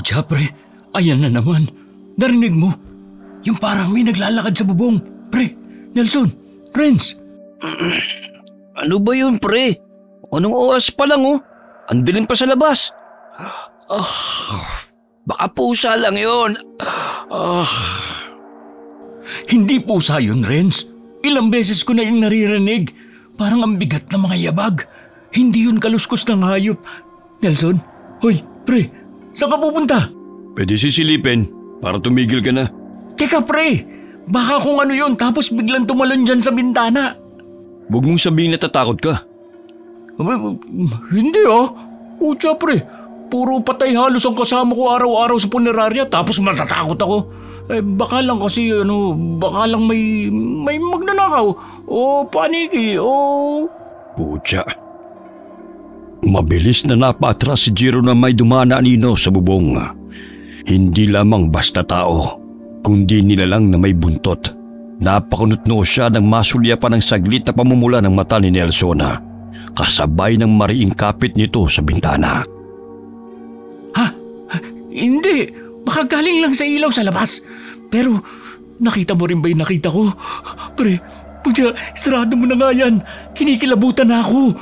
Pucha, pre. Ayan na naman. Narinig mo? Yung parang may naglalakad sa bubong. Pre, Nelson, Renz. Ano ba yun, pre? Anong oras pa lang, oh? Ang dilim pa sa labas. Baka pusa lang yun. Hindi pusa yun, Renz. Ilang beses ko na yung naririnig. Parang ang bigat ng mga yabag. Hindi yun kaluskos ng hayop. Nelson, hoy, pre, saan ka pupunta? Pwede sisilipin para tumigil ka na. Teka, pre, baka kung ano yun tapos biglang tumalon dyan sa bintana. Huwag mong sabihin natatakot ka. Hindi Pucha, pre, puro patay halos ang kasama ko araw-araw sa punerarya tapos matatakot ako. Baka lang kasi baka lang may magnanakaw o paniki o... Pucha. Mabilis na napatras si Jiro na may dumana anino sa bubong. Hindi lamang basta tao, kundi nilalang na may buntot. Napakunot-noo siya nang masulya pa ng saglit na pamumula ng mata ni Nelson, kasabay ng mariing kapit nito sa bintana. Ha? Hindi. Baka galing lang sa ilaw sa labas. Pero nakita mo rin ba yung nakita ko? Pre, pucha, sarado mo na nga yan. Kinikilabutan na ako.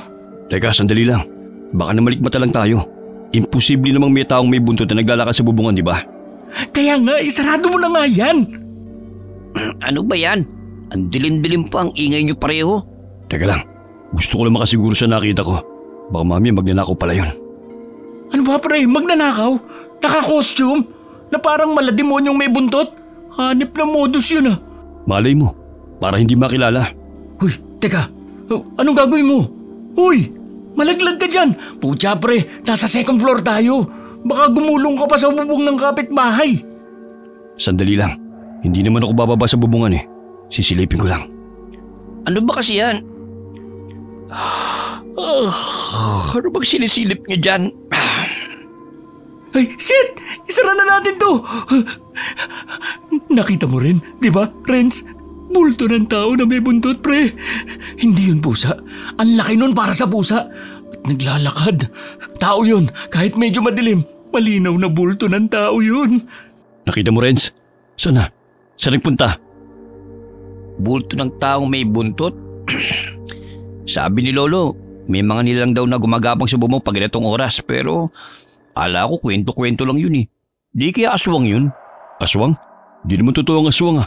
Teka, sandali lang. Baka namalikmata lang tayo. Imposible namang may taong may buntot na naglalakad sa bubungan, di ba? Kaya nga, sarado mo na nga yan. Ano ba yan? Ang dilim-dilim pa, ang ingay niyo pareho. Teka lang, gusto ko lang makasiguro sa nakita ko. Baka mami magnanakaw pala yun. Ano ba, pre? Magnanakaw? Naka-costume? Na parang malademonyong may buntot? Hanip na modus yun Malay mo, para hindi makilala. Huy, teka. Anong gagawin mo? Huy, malaglag ka dyan. Pucha, pre, nasa second floor tayo. Baka gumulong ka pa sa bubong ng kapitbahay. Sandali lang. Hindi naman ako bababa sa bubungan Sisilipin ko lang. Ano ba kasi yan? Ano bang sinisilip niyo dyan? Ay, shit! Isara na natin to! Nakita mo rin, di ba, Renz? Bulto ng tao na may buntot, pre. Hindi yun pusa. Ang laki nun para sa pusa. At naglalakad. Tao yun, kahit medyo madilim. Malinaw na bulto ng tao yun. Nakita mo, Renz? Saan nagpunta? Bulto ng taong may buntot? Sabi ni Lolo, may mga nilang daw na gumagapang sa bumong pag ganitong oras, pero ala ko kwento-kwento lang yun Di kaya aswang yun? Aswang? Di naman totoo ang aswang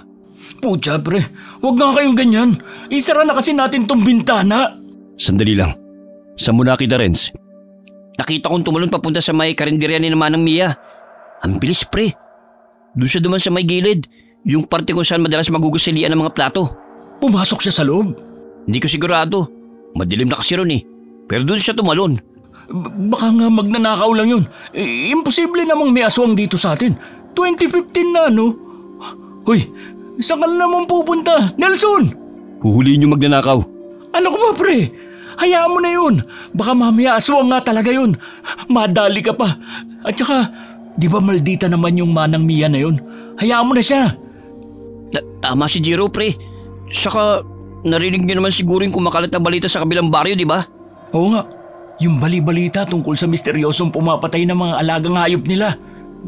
Pucha, pre, huwag nga kayong ganyan. Isara na kasi natin tong bintana. Sandali lang. Saan mo nakita, Renz? Nakita kong tumalon papunta sa may karinderya ni Manang Mia. Ang bilis, pre. Doon siya duman sa may gilid. Yung parte kung saan madalas magugusilian ng mga plato. Pumasok siya sa loob? Hindi ko sigurado. Madilim na kasi ron Pero doon siya tumalon. Baka nga magnanakaw lang yun. Imposible namang may aswang dito sa atin. 2015 na, Hoy, saan ka naman pupunta? Nelson! Huhuliin yung magnanakaw. Ano ko ba, pre? Hayaan mo na yun. Baka mamaya aswang nga talaga yun. Madali ka pa. At saka, di ba maldita naman yung Manang Mia na yun? Hayaan mo na siya. Tama si Jiro, pre. Saka, narinig niyo naman siguro yung kumakalat na balita sa kabilang baryo, di ba? Oo nga. Yung bali-balita tungkol sa misteryosong pumapatay ng mga alagang hayop nila.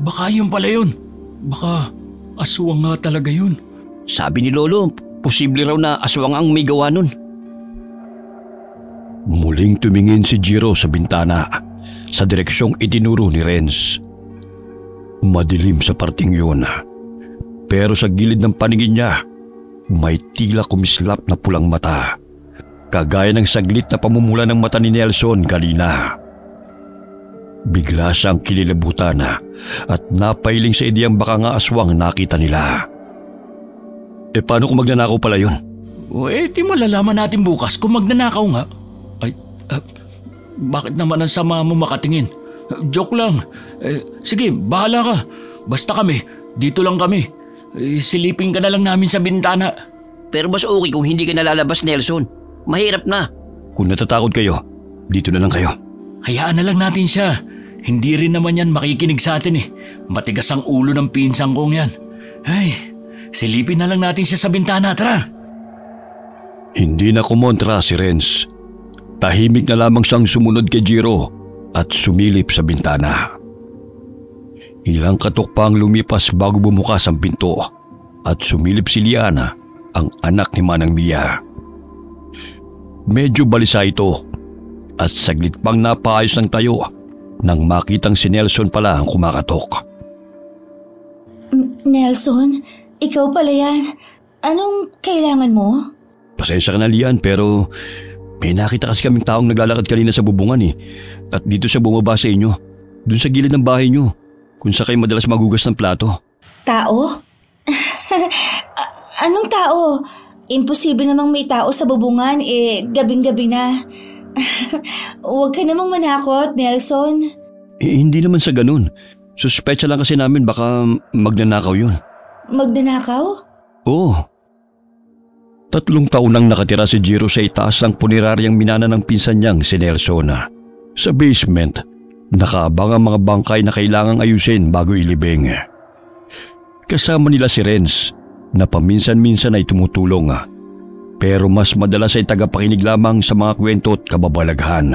Baka yun pala yun. Baka aswang nga talaga yun. Sabi ni Lolo, posible raw na aswang ang may gawa nun. Muling tumingin si Jiro sa bintana sa direksyong itinuro ni Renz. Madilim sa parting yun. Pero sa gilid ng paningin niya, may tila kumislap na pulang mata. Kagaya ng saglit na pamumula ng mata ni Nelson kanina. Bigla siyang kinilabutan at napailing sa ideyang baka nga aswang nakita nila. Paano kung magnanakaw pala yun? Di malalaman natin bukas kung magnanakaw nga. Bakit naman ang sama mo makatingin? Joke lang. Sige, bahala ka. Basta kami, dito lang kami. Silipin ka na lang namin sa bintana. Pero mas okay kung hindi ka nalalabas, Nelson. Mahirap na. Kung natatakot kayo, dito na lang kayo. Hayaan na lang natin siya. Hindi rin naman yan makikinig sa atin Matigas ang ulo ng pinsang kong yan. Ay, silipin na lang natin siya sa bintana, tara. Hindi na kumontra si Renz. Tahimik na lamang siyang sumunod kay Jiro at sumilip sa bintana. Ilang katok pa ang lumipas bago bumukas ang pinto at sumilip si Liana, ang anak ni Manang Mia. Medyo balisa ito at saglit pang napaayos ng tayo nang makitang si Nelson pala ang kumakatok. Nelson, ikaw pala yan. Anong kailangan mo? Pasensya ka na, Lian, pero may nakita kasi kaming taong naglalakad kanina sa bubungan at dito siya bumaba sa inyo, dun sa gilid ng bahay niyo, kung sa kayo madalas magugas ng plato. Tao? Anong tao? Imposible namang may tao sa bubungan, gabing-gabi na. Huwag ka namang manakot, Nelson. Hindi naman sa ganun. Suspecha lang kasi namin baka magnanakaw yun. Magnanakaw? Oo. 3 taon nang nakatira si Jiro sa itaas ng puneraryang minana ng pinsan niyang si Nelson. Sa basement, nakaabang ang mga bangkay na kailangang ayusin bago ilibing. Kasama nila si Renz na paminsan-minsan ay tumutulong, pero mas madalas ay tagapakinig lamang sa mga kwento at kababalaghan.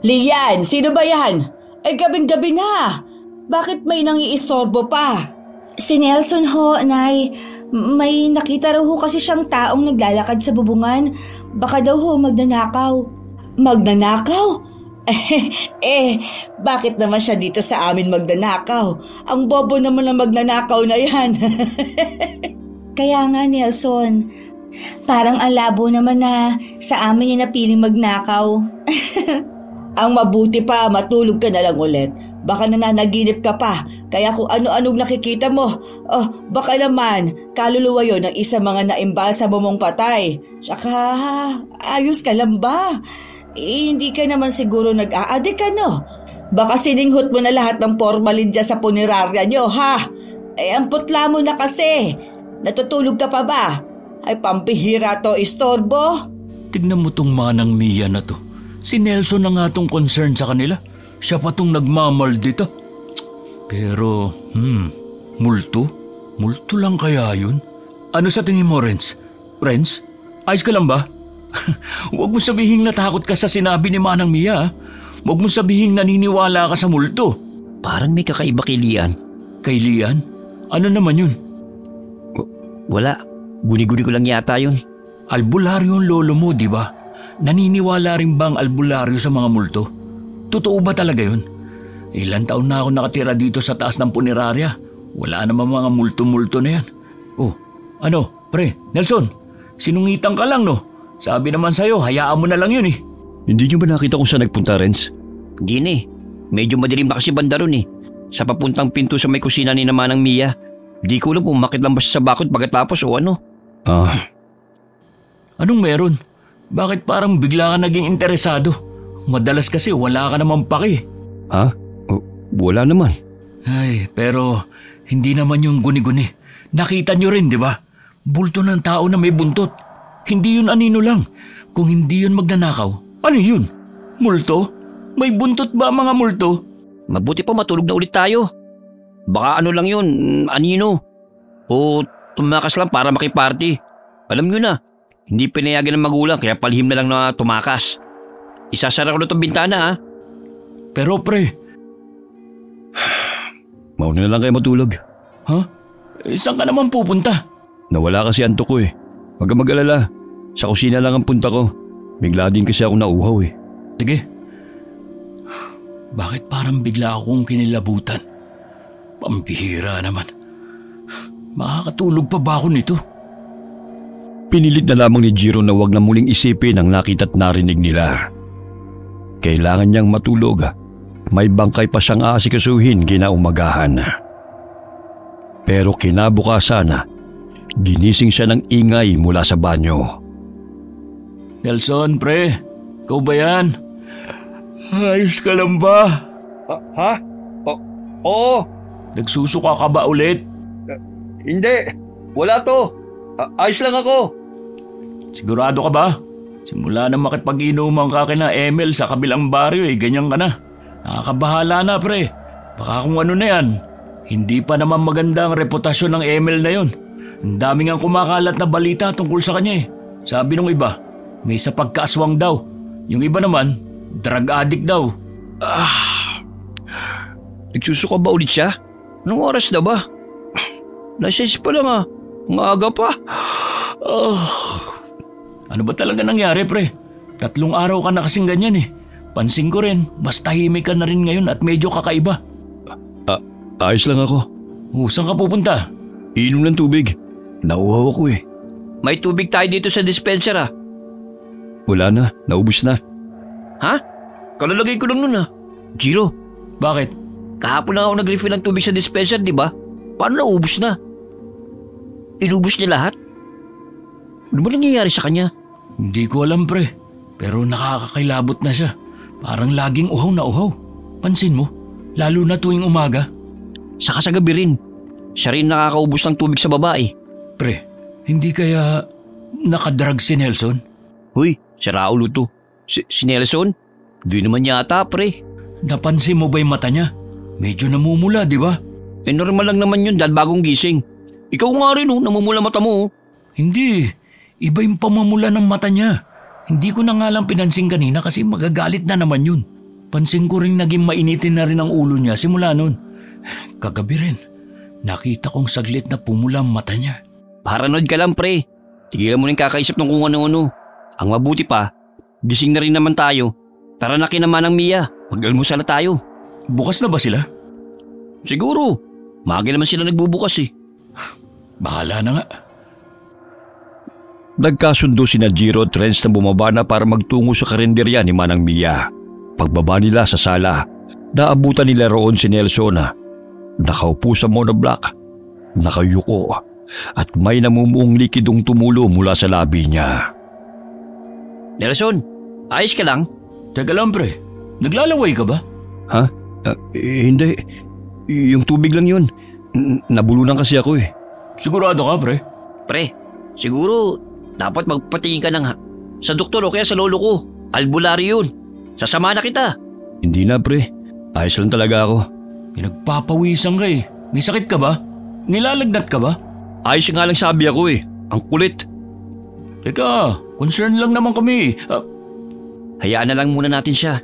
Lian, sino ba yan? Gabing-gabi na. Bakit may nangiistorbo pa? Si Nelson ho, Nay. May nakita raw ho kasi siyang taong naglalakad sa bubungan. Baka daw ho magnanakaw. Magnanakaw? Bakit naman siya dito sa amin magnanakaw? Ang bobo naman ng magnanakaw na yan. Kaya nga, Nelson. Parang ang labo naman na sa amin niya napiling magnakaw. Ang mabuti pa, matulog ka na lang ulit. Baka nananaginip ka pa, kaya kung ano-anong nakikita mo, baka naman, kaluluwa yon ng isa mga naimbalsa mo mong patay. Tsaka, ayos ka lang ba? Hindi ka naman siguro nag-aadik no? Baka sininghot mo na lahat ng formalin dyan sa punerarya nyo, ha? Ang putla mo na kasi. Natutulog ka pa ba? Ay, pampihira to, istorbo. Tignan mo tong Manang Mia na to. Si Nelson na nga tong concern sa kanila. Siya pa tong nagmamaldita. Pero, multo? Multo lang kaya yun? Ano sa tingin mo, Renz? Renz, ayos ka lang ba? Huwag mo sabihing natakot ka sa sinabi ni Manang Mia. Huwag mo sabihing naniniwala ka sa multo. Parang may kakaiba kay Lian. Kay Lian? Ano naman yun? Wala. Guni-guni ko lang yata yun. Albularyo ang lolo mo, di ba? Naniniwala rin ba ang albularyo sa mga multo? Totoo ba talaga yun? Ilan taon na ako nakatira dito sa taas ng punerarya. Wala naman mga multo-multo na yan. Oh, ano, pre, Nelson, sinungitan ka lang no? Sabi naman sa'yo, hayaan mo na lang yun eh. Hindi niyo ba nakita kung saan nagpunta, Renz? Hindi na Medyo madilim pa kasi banda ron Sa papuntang pinto sa may kusina ni Manang Mia. Di ko alam kung makit lang ba siya sa bakod pagkatapos o ano. Anong meron? Bakit parang bigla ka naging interesado? Madalas kasi wala ka naman paki. Wala naman. Ay, pero hindi naman yung guni-guni. Nakita nyo rin, di ba? Bulto ng tao na may buntot. Hindi yun anino lang. Kung hindi yun magnanakaw, ano yun? Multo? May buntot ba mga multo? Mabuti pa matulog na ulit tayo. Baka ano lang yun, anino. O tumakas lang para makiparty. Alam nyo na, hindi pinayagan ng magulang kaya palihim na lang na tumakas. Isasara ko na itong bintana Pero pre. Mauna na lang kayo matulog. Ha? Saan ka naman pupunta? Nawala kasi antok ko Huwag ka mag-alala. Sa kusina lang ang punta ko. Bigla din kasi ako nauhaw Sige. Bakit parang bigla akong kinilabutan? Pambihira naman. Makakatulog pa ba ako nito? Pinilit na lamang ni Jiro na wag na muling isipin ang nakita at narinig nila. Kailangan niyang matulog. May bangkay pa siyang aasikasuhin kinaumagahan. Pero kinabukasan, ginising siya ng ingay mula sa banyo. Nelson, pre. Ikaw ba yan? Ayos ka lang ba? Oo. Nagsusuka ka ba ulit? Hindi. Wala to. Ayos lang ako. Sigurado ka ba? Simula na makipag-inuman ka kina Emil sa kabilang baryo ganyan ka na. Nakakabahala na pre. Baka kung ano na yan. Hindi pa naman maganda ang reputasyon ng Emil na yun. Ang daming ang kumakalat na balita tungkol sa kanya Sabi nung iba, may sa pagkaaswang daw. Yung iba naman, drug addict daw. Nagsusuka ba ulit siya? Anong oras na ba? Lasens pa lang Ang aga pa. Ano ba talaga nangyari, pre? 3 araw ka na kasing ganyan eh. Pansin ko rin, mas tahimik ka na rin ngayon at medyo kakaiba. Ayos lang ako. Saan ka pupunta? Inom ng tubig. Nauhaw ako eh. May tubig tayo dito sa dispenser Wala na, naubos na. Ha? Kalalagay ko lang nun Jiro, Bakit? kahapon lang ako nag-refill ng tubig sa dispenser, di ba? Paano naubos na? Inubos niya lahat? Ano ba nangyayari sa kanya? Hindi ko alam, pre. Pero nakakakilabot na siya. Parang laging uhaw na uhaw. Pansin mo, lalo na tuwing umaga. Saka sa gabi rin. Siya rin nakakaubos ng tubig sa babae. Pre, hindi kaya nakadrag si Nelson? Huy, si Raulo to. Si Nelson? Di naman yata, pre. Napansin mo ba yung mata niya? Medyo namumula, di ba? Normal lang naman yun dahil bagong gising. Ikaw nga rin namumula mata mo Hindi. Iba yung pamamula ng mata niya. Hindi ko na nga lang pinansin kanina kasi magagalit na naman yun. Pansin ko rin naging mainitin na rin ang ulo niya simula nun. Kagabi rin, nakita kong saglit na pumula ang mata niya. Paranoid ka lang, pre. Tigilan mo rin kakaisip ng kung ano-ano. Ang mabuti pa, gising na rin naman tayo. Tara na kinaman ng Mia. Mag-almusal na tayo. Bukas na ba sila? Siguro. Maaga naman sila nagbubukas Bahala na nga. Nagkasundo sina Jiro at Renz na bumaba na para magtungo sa karinderya ni Manang Mia. Pagbaba nila sa sala, naabutan nila roon si Nelson nakaupo sa monoblock, nakayuko at may namumuong likidong tumulo mula sa labi niya. Nelson, ayos ka lang? Teka lang, pre. Naglalaway ka ba? Ha? Hindi. Yung tubig lang yun. Nabulunan kasi ako eh. Sigurado ka, pre? Pre, siguro dapat magpatingin ka sa doktor o kaya sa lolo ko. Albularyo yun. Sasama na kita. Hindi na pre. Ayos lang talaga ako. Pinagpapawisan ka eh. May sakit ka ba? Nilalagnat ka ba? Ayos nga lang sabi ako eh. Ang kulit. Teka, concern lang naman kami. Hayaan na lang muna natin siya.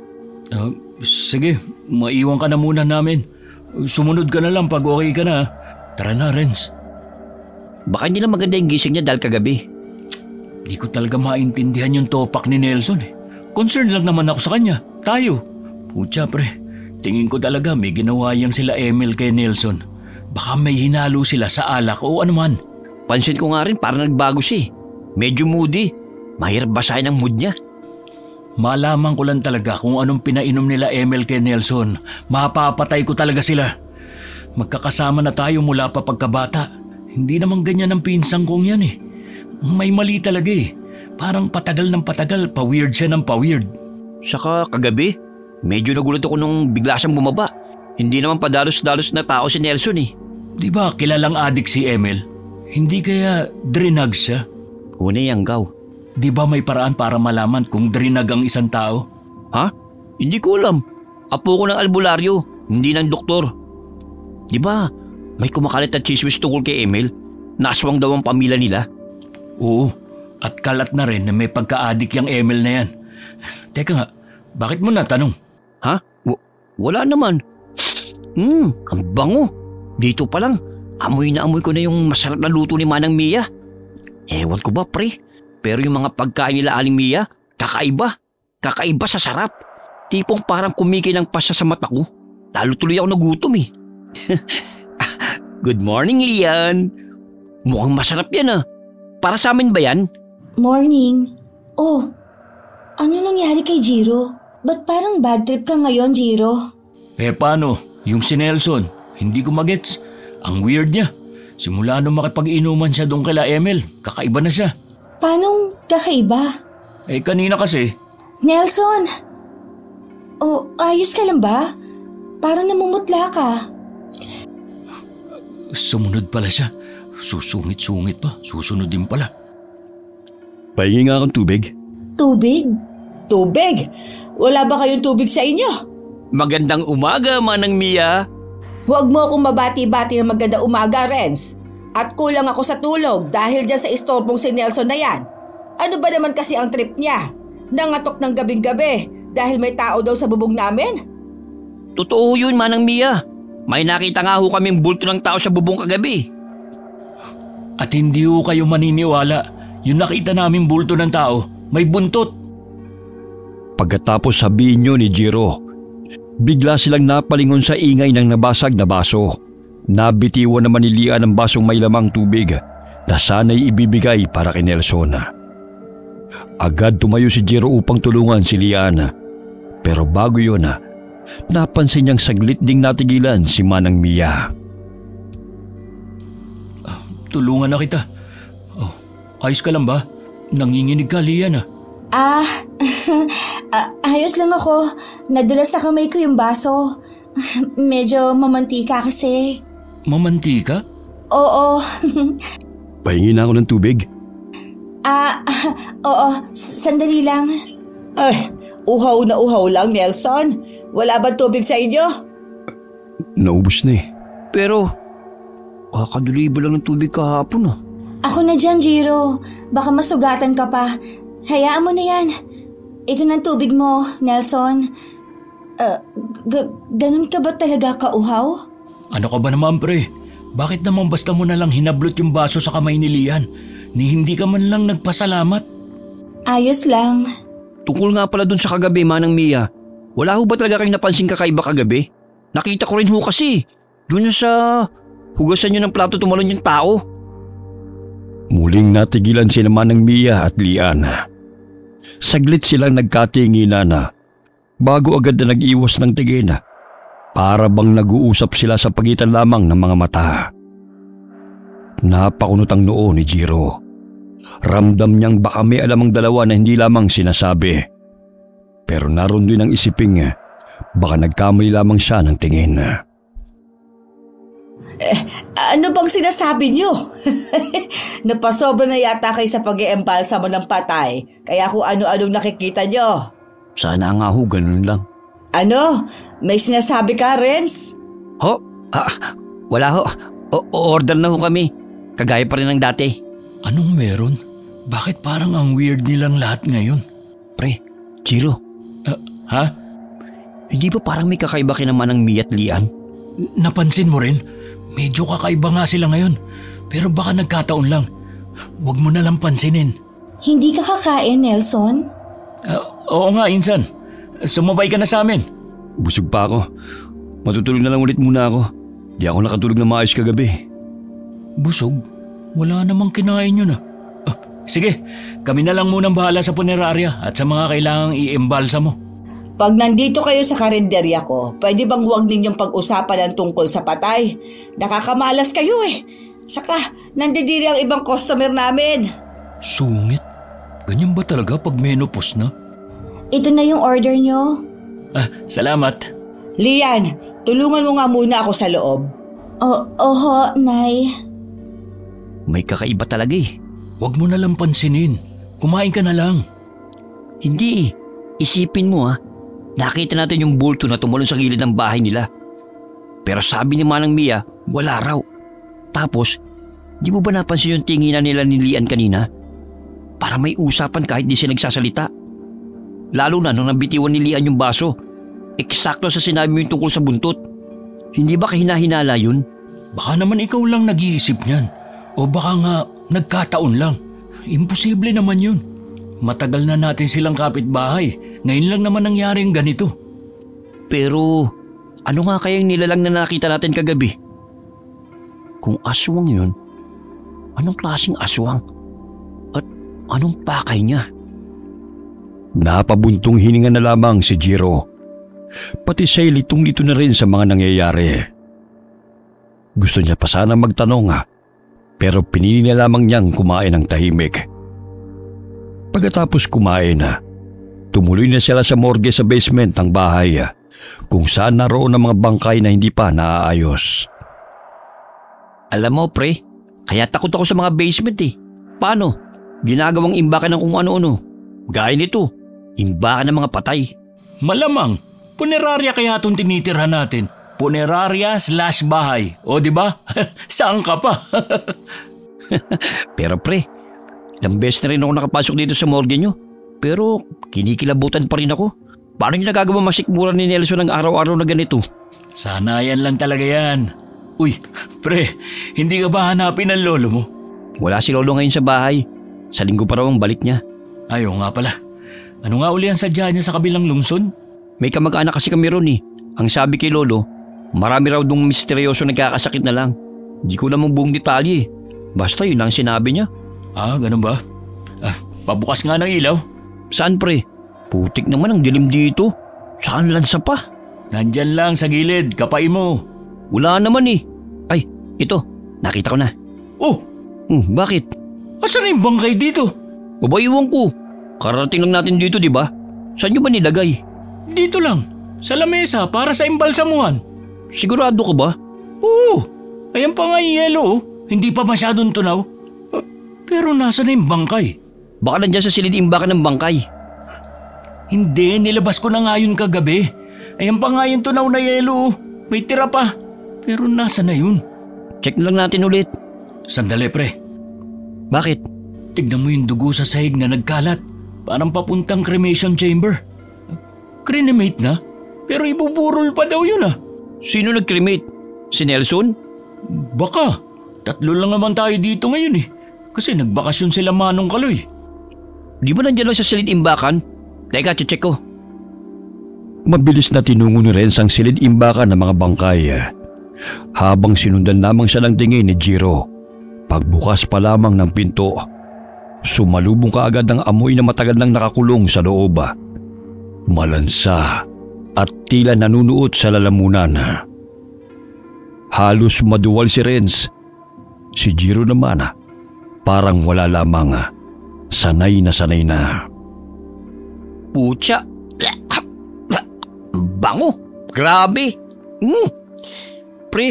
Sige, maiwan ka na muna namin. Sumunod ka na lang pag okay ka na. Tara na, Renz. Baka hindi na maganda yung gising niya dahil kagabi. Di ko talaga maintindihan yung topak ni Nelson eh. Concern lang naman ako sa kanya. Tayo. Putya pre, tingin ko talaga may ginawa yang sila Emil kay Nelson. Baka may hinalo sila sa alak o anuman. Pansin ko nga rin parang nagbago siya Medyo moody. Mahirap basahin ang mood niya. Malaman ko lang talaga kung anong pinainom nila Emil kay Nelson. Mapapatay ko talaga sila. Magkakasama na tayo mula pa pagkabata. Hindi naman ganyan ang pinsang kong yan eh. May mali talaga eh. Parang patagal ng patagal, pa-weird siya ng pa-weird. Saka kagabi, medyo nagulat ako nung bigla siyang bumaba. Hindi naman padalos-dalos na tao si Nelson eh. Di ba kilalang adik si Emil? Hindi kaya drinag siya? Una yung gaw. Di ba may paraan para malaman kung drinag ang isang tao? Ha? Hindi ko alam. Apo ko ng albularyo, hindi ng doktor. Di ba may kumakalat na chismis tungkol kay Emil? Naswang daw ang pamilya nila. Oo, at kalat na rin na may pagka-adik yung Emil na yan. Teka nga, bakit mo natanong? Ha? Wala naman. Ang bango. Dito pa lang, amoy na amoy ko na yung masarap na luto ni Manang Mia. Ewan ko ba pre, pero yung mga pagkain nila Aling Mia, kakaiba. Kakaiba sa sarap. Tipong parang kumikinang pa siya sa mata ko. Lalo tuloy ako nagutom eh. Good morning, Lian. Mukhang masarap yan Para sa amin ba yan? Morning. Oh, ano nangyari kay Jiro? Ba't parang bad trip ka ngayon, Jiro? Paano? Yung si Nelson, hindi ko magets. Ang weird niya. Simula nung makipag-inuman siya doon kila Emil, kakaiba na siya. Paanong kakaiba? Kanina kasi. Nelson! Oh, ayos ka lang ba? Parang namumutla ka. Sumunod pala siya. Susungit-sungit pa. Susunod din pala. Pahingi nga akong tubig. Tubig? Tubig? Wala ba kayong tubig sa inyo? Magandang umaga, Manang Mia. Huwag mo akong mabati-bati ng magandang umaga, Renz. At kulang ako sa tulog dahil dyan sa istorbong si Nelson na yan. Ano ba naman kasi ang trip niya? Nangatok ng gabing-gabi dahil may tao daw sa bubong namin? Totoo yun, Manang Mia. May nakita nga ho kaming bulto ng tao sa bubong kagabi. At hindi ho kayo maniniwala. Yung nakita naming bulto ng tao, may buntot. Pagkatapos sabihin niyo ni Jiro, bigla silang napalingon sa ingay ng nabasag na baso. Nabitiwan naman ni Lian ang basong may lamang tubig na sana'y ibibigay para kay Nelson. Agad tumayo si Jiro upang tulungan si Lian. Pero bago yun, napansin niyang saglit ding natigilan si Manang Mia. Tulungan na kita. Oh, ayos ka lang ba? Nanginginig ka, Lian. Ayos lang ako. Nadula sa kamay ko yung baso. Medyo mamantika kasi. Mamantika? Oo. Pahingi na ako ng tubig. Oo. Sandali lang. Ay, uhaw na uhaw lang, Nelson. Wala ba tubig sa inyo? Naubos na eh. Pero, kakadulibol lang ng tubig kahapon ah. Ako na dyan, Jiro. Baka masugatan ka pa. Hayaan mo na yan. Ito ng tubig mo, Nelson. Ganun ka ba talaga kauhaw? Ano ka ba naman, pre? Bakit naman basta mo na lang hinablot yung baso sa kamay ni Lian? Ni hindi ka man lang nagpasalamat? Ayos lang. Tungkol nga pala dun sa kagabi, Manang Mia. Wala ho ba talaga kayong napansin kakaiba kagabi? Nakita ko rin ho kasi. Doon sa hugasan nyo ng plato tumalon yung tao. Muling natigilan si Manang Mia at Lian. Saglit silang nagkatinginan bago agad na nag-iwas ng tingin. Para bang nag-uusap sila sa pagitan lamang ng mga mata. Napakunot ang noo ni Jiro. Ramdam niyang baka may alam ang dalawa na hindi lamang sinasabi. Pero naroon din ang isiping baka nagkamali lamang siya ng tingin. Ano bang sinasabi niyo? Napasobra na yata kayo sa pag-iembalsa mo ng patay. Kaya kung ano-anong nakikita niyo. Sana nga ho, ganun lang. Ano? May sinasabi ka, Renz? Ho? Wala ho. Order na ho kami. Kagaya pa rin ng dati. Anong meron? Bakit parang ang weird nilang lahat ngayon? Pre, Jiro. Ha? Hindi ba parang may kakaiba kina Manang Mia at Lian? Napansin mo rin? Medyo kakaiba nga sila ngayon. Pero baka nagkataon lang. Huwag mo na lang pansinin. Hindi ka kakain, Nelson? Oo nga, Insan. Sumabay ka na sa amin. Busog pa ako. Matutulog na lang ulit muna ako. Di ako nakatulog na maayos kagabi. Busog? Wala namang kinain yun ah. Sige, kami na lang munang bahala sa punerarya at sa mga kailangang i-embalsa mo. Pag nandito kayo sa karinderya ko, pwede bang huwag ninyong pag-usapan ang tungkol sa patay? Nakakamalas kayo eh. Saka, nandidiri ang ibang customer namin. Sungit? Ganyan ba talaga pag menopause na? Ito na yung order nyo. Salamat. Lian, tulungan mo nga muna ako sa loob. Oho, Nay. May kakaiba talaga eh. Huwag mo na lang pansinin. Kumain ka na lang. Hindi eh. Isipin mo nakita natin yung bulto na tumalon sa gilid ng bahay nila. Pero sabi ni Manang Mia, wala raw. Tapos, di mo ba napansin yung tinginan nila ni Lian kanina? Para may usapan kahit di siya nagsasalita. Lalo na nung nabitiwan ni Lian yung baso. Eksakto sa sinabi mo yung tungkol sa buntot. Hindi ba kahina-hinala yun? Baka naman ikaw lang nag-iisip niyan. O baka nga nagkataon lang. Imposible naman yun. Matagal na natin silang kapitbahay. Ngayon lang naman nangyari ang ganito. Pero ano nga kayang nilalang na nakita natin kagabi? Kung aswang yun, anong klaseng aswang? At anong pakay niya? Napabuntong hininga na lamang si Jiro. Pati siya'y litong-lito na rin sa mga nangyayari. Gusto niya pa sana magtanong pero pinili na lamang niyang kumain ng tahimik. Pagkatapos kumain tumuloy na sila sa morgue sa basement ng bahay kung saan naroon ang mga bangkay na hindi pa naaayos. Alam mo pre, kaya takot ako sa mga basement eh. Paano? Ginagawang imbakan ng kung ano-ano. Gaya nito, imbakan ng mga patay. Malamang, punerarya kaya itong tinitirhan natin. Punerarya/bahay. O di ba? Saan ka pa? Pero pre, ilang beses na rin ako nakapasok dito sa morgue nyo. Pero kinikilabutan pa rin ako. Paano niya nagagawa masikmura ni Nelson ng araw-araw na ganito? Sanayan lang talaga yan. Uy, pre, hindi ka ba hanapin ang lolo mo? Wala si Lolo ngayon sa bahay. Sa linggo pa raw ang balik niya. Ayaw nga pala. Ano nga uli ang sadya niya sa kabilang lungsod? May kamag-anak kasi kami ron eh. Ang sabi kay Lolo, marami raw dong misteryoso nagkakasakit na lang. Di ko namang buong detalye eh. Basta yun lang sinabi niya. Ah, ganun ba? Pabukas nga ng ilaw. Saan pre? Putik naman ang dilim dito. Saan lansa pa? Nandyan lang sa gilid, kapay mo. Wala naman eh. Ay, ito. Nakita ko na. Oh, Bakit? asan na yung bangkay dito? Baba, iwan ko. Karating lang natin dito, di ba? Saan nyo ba nilagay? Dito lang, sa lamesa para sa imbalsamuhan. Sigurado ka ba? Oo, ayan pa nga yung yelo oh. Hindi pa masyadong tunaw. Pero nasa na yung bangkay? Baka nandyan sa silid-imbakan ng bangkay. Hindi, nilabas ko na nga yun kagabi. Ayan pa nga yung tunaw na yelo oh. May tira pa. Pero nasa na yun? Check lang natin ulit. Sandali pre, Bakit? tignan mo yung dugo sa sahig na nagkalat. Parang papuntang cremation chamber. Cremate na? Pero ibuburol pa daw yun ah. Sino nag-cremate? Si Nelson? Baka. 3 lang naman tayo dito ngayon eh. Kasi nagbakasyon sila Manong Kaloy. Di ba nandyan lang sa silid-imbakan? Teka, check ko. Mabilis na tinungo ni Renz ang silid-imbakan ng mga bangkay. Habang sinundan lamang siya ng tingin ni Jiro. Pagbukas pa lamang ng pinto, sumalubong kaagad ang amoy na matagal nang nakakulong sa loob. Malansa at tila nanunuot sa lalamunan. Halos maduwal si Renz. Si Jiro naman parang wala lamang. Sanay na. Putya. Bango. Grabe. Pre,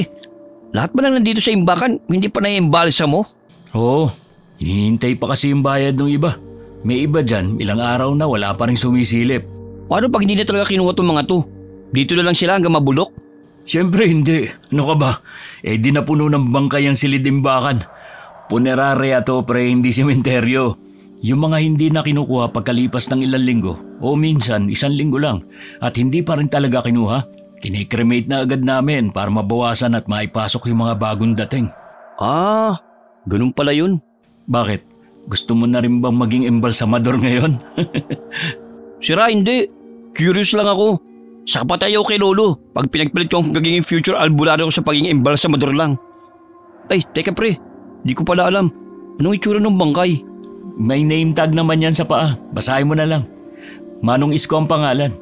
lahat ba na nandito sa imbakan, hindi pa na-imbalsa mo? Oo, hinihintay pa kasi yung bayad ng iba. May iba dyan, ilang araw na wala pa rin sumisilip. Paano pag hindi na talaga kinuha itong mga to? Dito na lang sila hanggang mabulok? Siyempre hindi. Ano ka ba? Di napuno ng bangkay ang silid-imbakan. Punerarya to pre, hindi sementeryo. Yung mga hindi na kinukuha pagkalipas ng ilang linggo o minsan 1 linggo lang at hindi pa rin talaga kinuha, kinikremate na agad namin para mabawasan at maipasok yung mga bagong dating. Ah, ganun pala yun. Bakit? Gusto mo na rin bang maging embalsamador ngayon? Sira, hindi. Curious lang ako. Saka pa tayo kay Lolo pag pinagpalit ko ang pagiging future albularyo ko sa pagiging embalsamador lang. Ay, teka pre. Di ko pala alam. Anong itsura ng bangkay? May name tag naman yan sa paa. Basahin mo na lang. Manong Isko ang pangalan.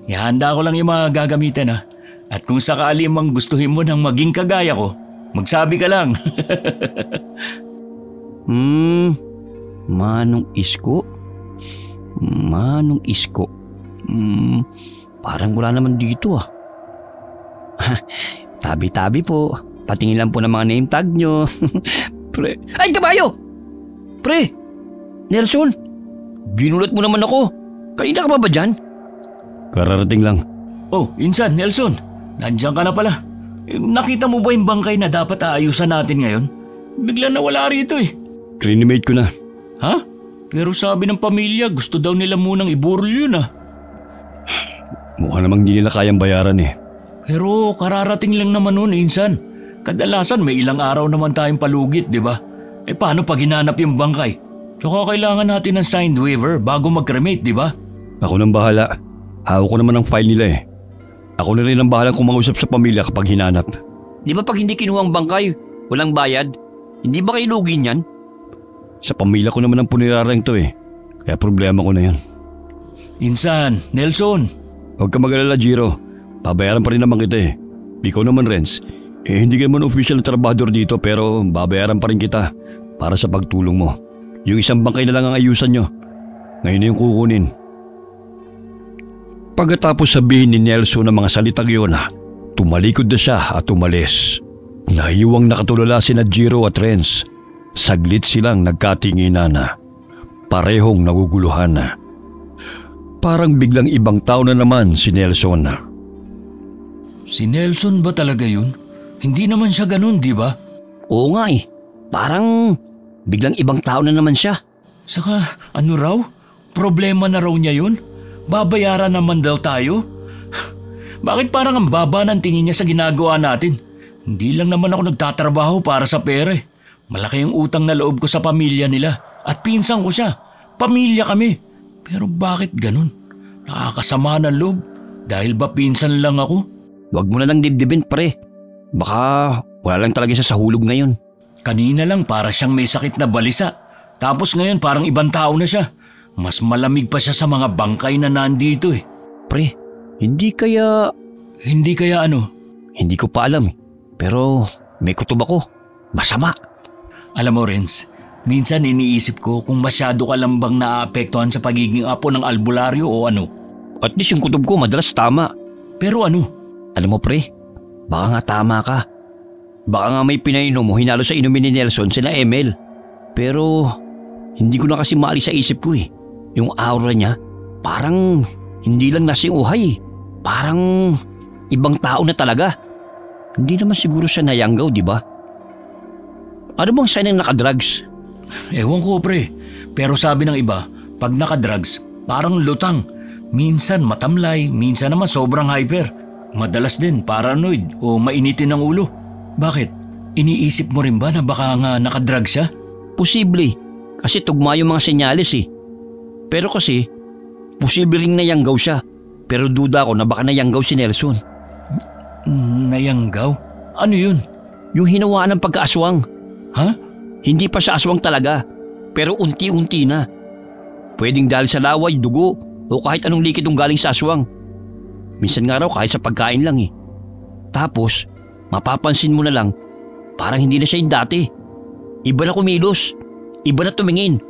Ihanda ko lang yung mga gagamitan ha. At kung sakali mang gustuhin mo nang maging kagaya ko, magsabi ka lang. Manong Isko? Manong Isko? Parang wala naman dito ah. Tabi-tabi po. Patingin lang po ng mga name tag nyo. Pre. Ay, kabayo! Pre! Nelson! Ginulat mo naman ako. Kanina ka ba dyan? Kararating lang. Oh, insan, Nelson. Nandiyan ka na pala. Nakita mo ba yung bangkay na dapat aayusan natin ngayon? Bigla na wala rito eh. Cremate ko na. Ha? Pero sabi ng pamilya, gusto daw nila munang iburol yun ah. Mukha namang hindi nila kayang bayaran eh. Pero kararating lang naman nun, insan. Kadalasan may ilang araw naman tayong palugit, di ba? Paano pag hinanap yung bangkay? Tsaka kailangan natin ng signed waiver bago mag-cremate, di ba? Ako nang bahala. Hawak ko naman ang file nila eh. Ako na rin ang bahala kung mangusap sa pamilya kapag hinanap. Di ba pag hindi kinuha ang bangkay, walang bayad? Hindi ba kayo lugi niyan? Sa pamilya ko naman ang punirarang to eh. Kaya problema ko na yan. Insan, Nelson. Huwag ka mag-alala, Jiro. Babayaran pa rin naman kita eh. Ikaw naman, Renz. Hindi ka naman official na trabahador dito pero babayaran pa rin kita para sa pagtulong mo. Yung isang bangkay na lang ang ayusan nyo. Ngayon na yung kukunin. Pagkatapos sabihin ni Nelson ang mga salitang yun, tumalikod na siya at umalis. Nahiwang nakatulala sina Jiro at Renz. Saglit silang nagkatinginan. Parehong naguguluhan. Parang biglang ibang tao na naman si Nelson. Si Nelson ba talaga yun? Hindi naman siya ganun, di ba? Oo nga eh. Parang biglang ibang tao na naman siya. Saka ano raw? Problema na raw niya yun? Babayaran naman daw tayo? Bakit parang ang baba ng tingin niya sa ginagawa natin? Hindi lang naman ako nagtatrabaho para sa pera eh. Malaki yung utang na loob ko sa pamilya nila. At pinsan ko siya. Pamilya kami. Pero bakit ganun? Nakakasama ng loob. Dahil ba pinsan lang ako? Huwag mo na lang dibdibin, pre. Baka wala lang talaga siya sa hulog ngayon. Kanina lang para siyang may sakit na balisa. Tapos ngayon parang ibang tao na siya. Mas malamig pa siya sa mga bangkay na nandito eh. Pre, hindi kaya... Hindi kaya ano? Hindi ko pa alam eh. Pero may kutob ako. Masama. Alam mo, Renz, minsan iniisip ko kung masyado ka lang bang naapektuhan sa pagiging apo ng albularyo o ano. At least yung kutob ko madalas tama. Pero ano? Alam mo, pre, baka nga tama ka. Baka nga may pinainom mo hinalo sa inumin ni Nelson sila Emil. Pero hindi ko na kasi maalis sa isip ko eh. Yung aura niya, parang hindi lang nasing uhay. Parang ibang tao na talaga. Hindi naman siguro siya nayanggaw, di ba? Ano bang sign ng nakadrugs? Ewan ko, pre. Pero sabi ng iba, pag nakadrugs, parang lutang. Minsan matamlay, minsan naman sobrang hyper. Madalas din paranoid o mainitin ng ulo. Bakit? Iniisip mo rin ba na baka nga nakadrugs siya? Posible. Kasi tugma yung mga senyales eh. Pero kasi, posible ring nayanggaw siya. Pero duda ko na baka nayanggaw si Nelson. Nayanggaw? Ano yun? Yung hinawaan ng pagkaaswang. Ha? Hindi pa siya aswang talaga. Pero unti-unti na. Pwedeng dahil sa laway, dugo, o kahit anong likidong galing sa aswang. Minsan nga raw kahit sa pagkain lang eh. Tapos, mapapansin mo na lang, parang hindi na siya yung dati. Iba na kumilos. Iba na tumingin.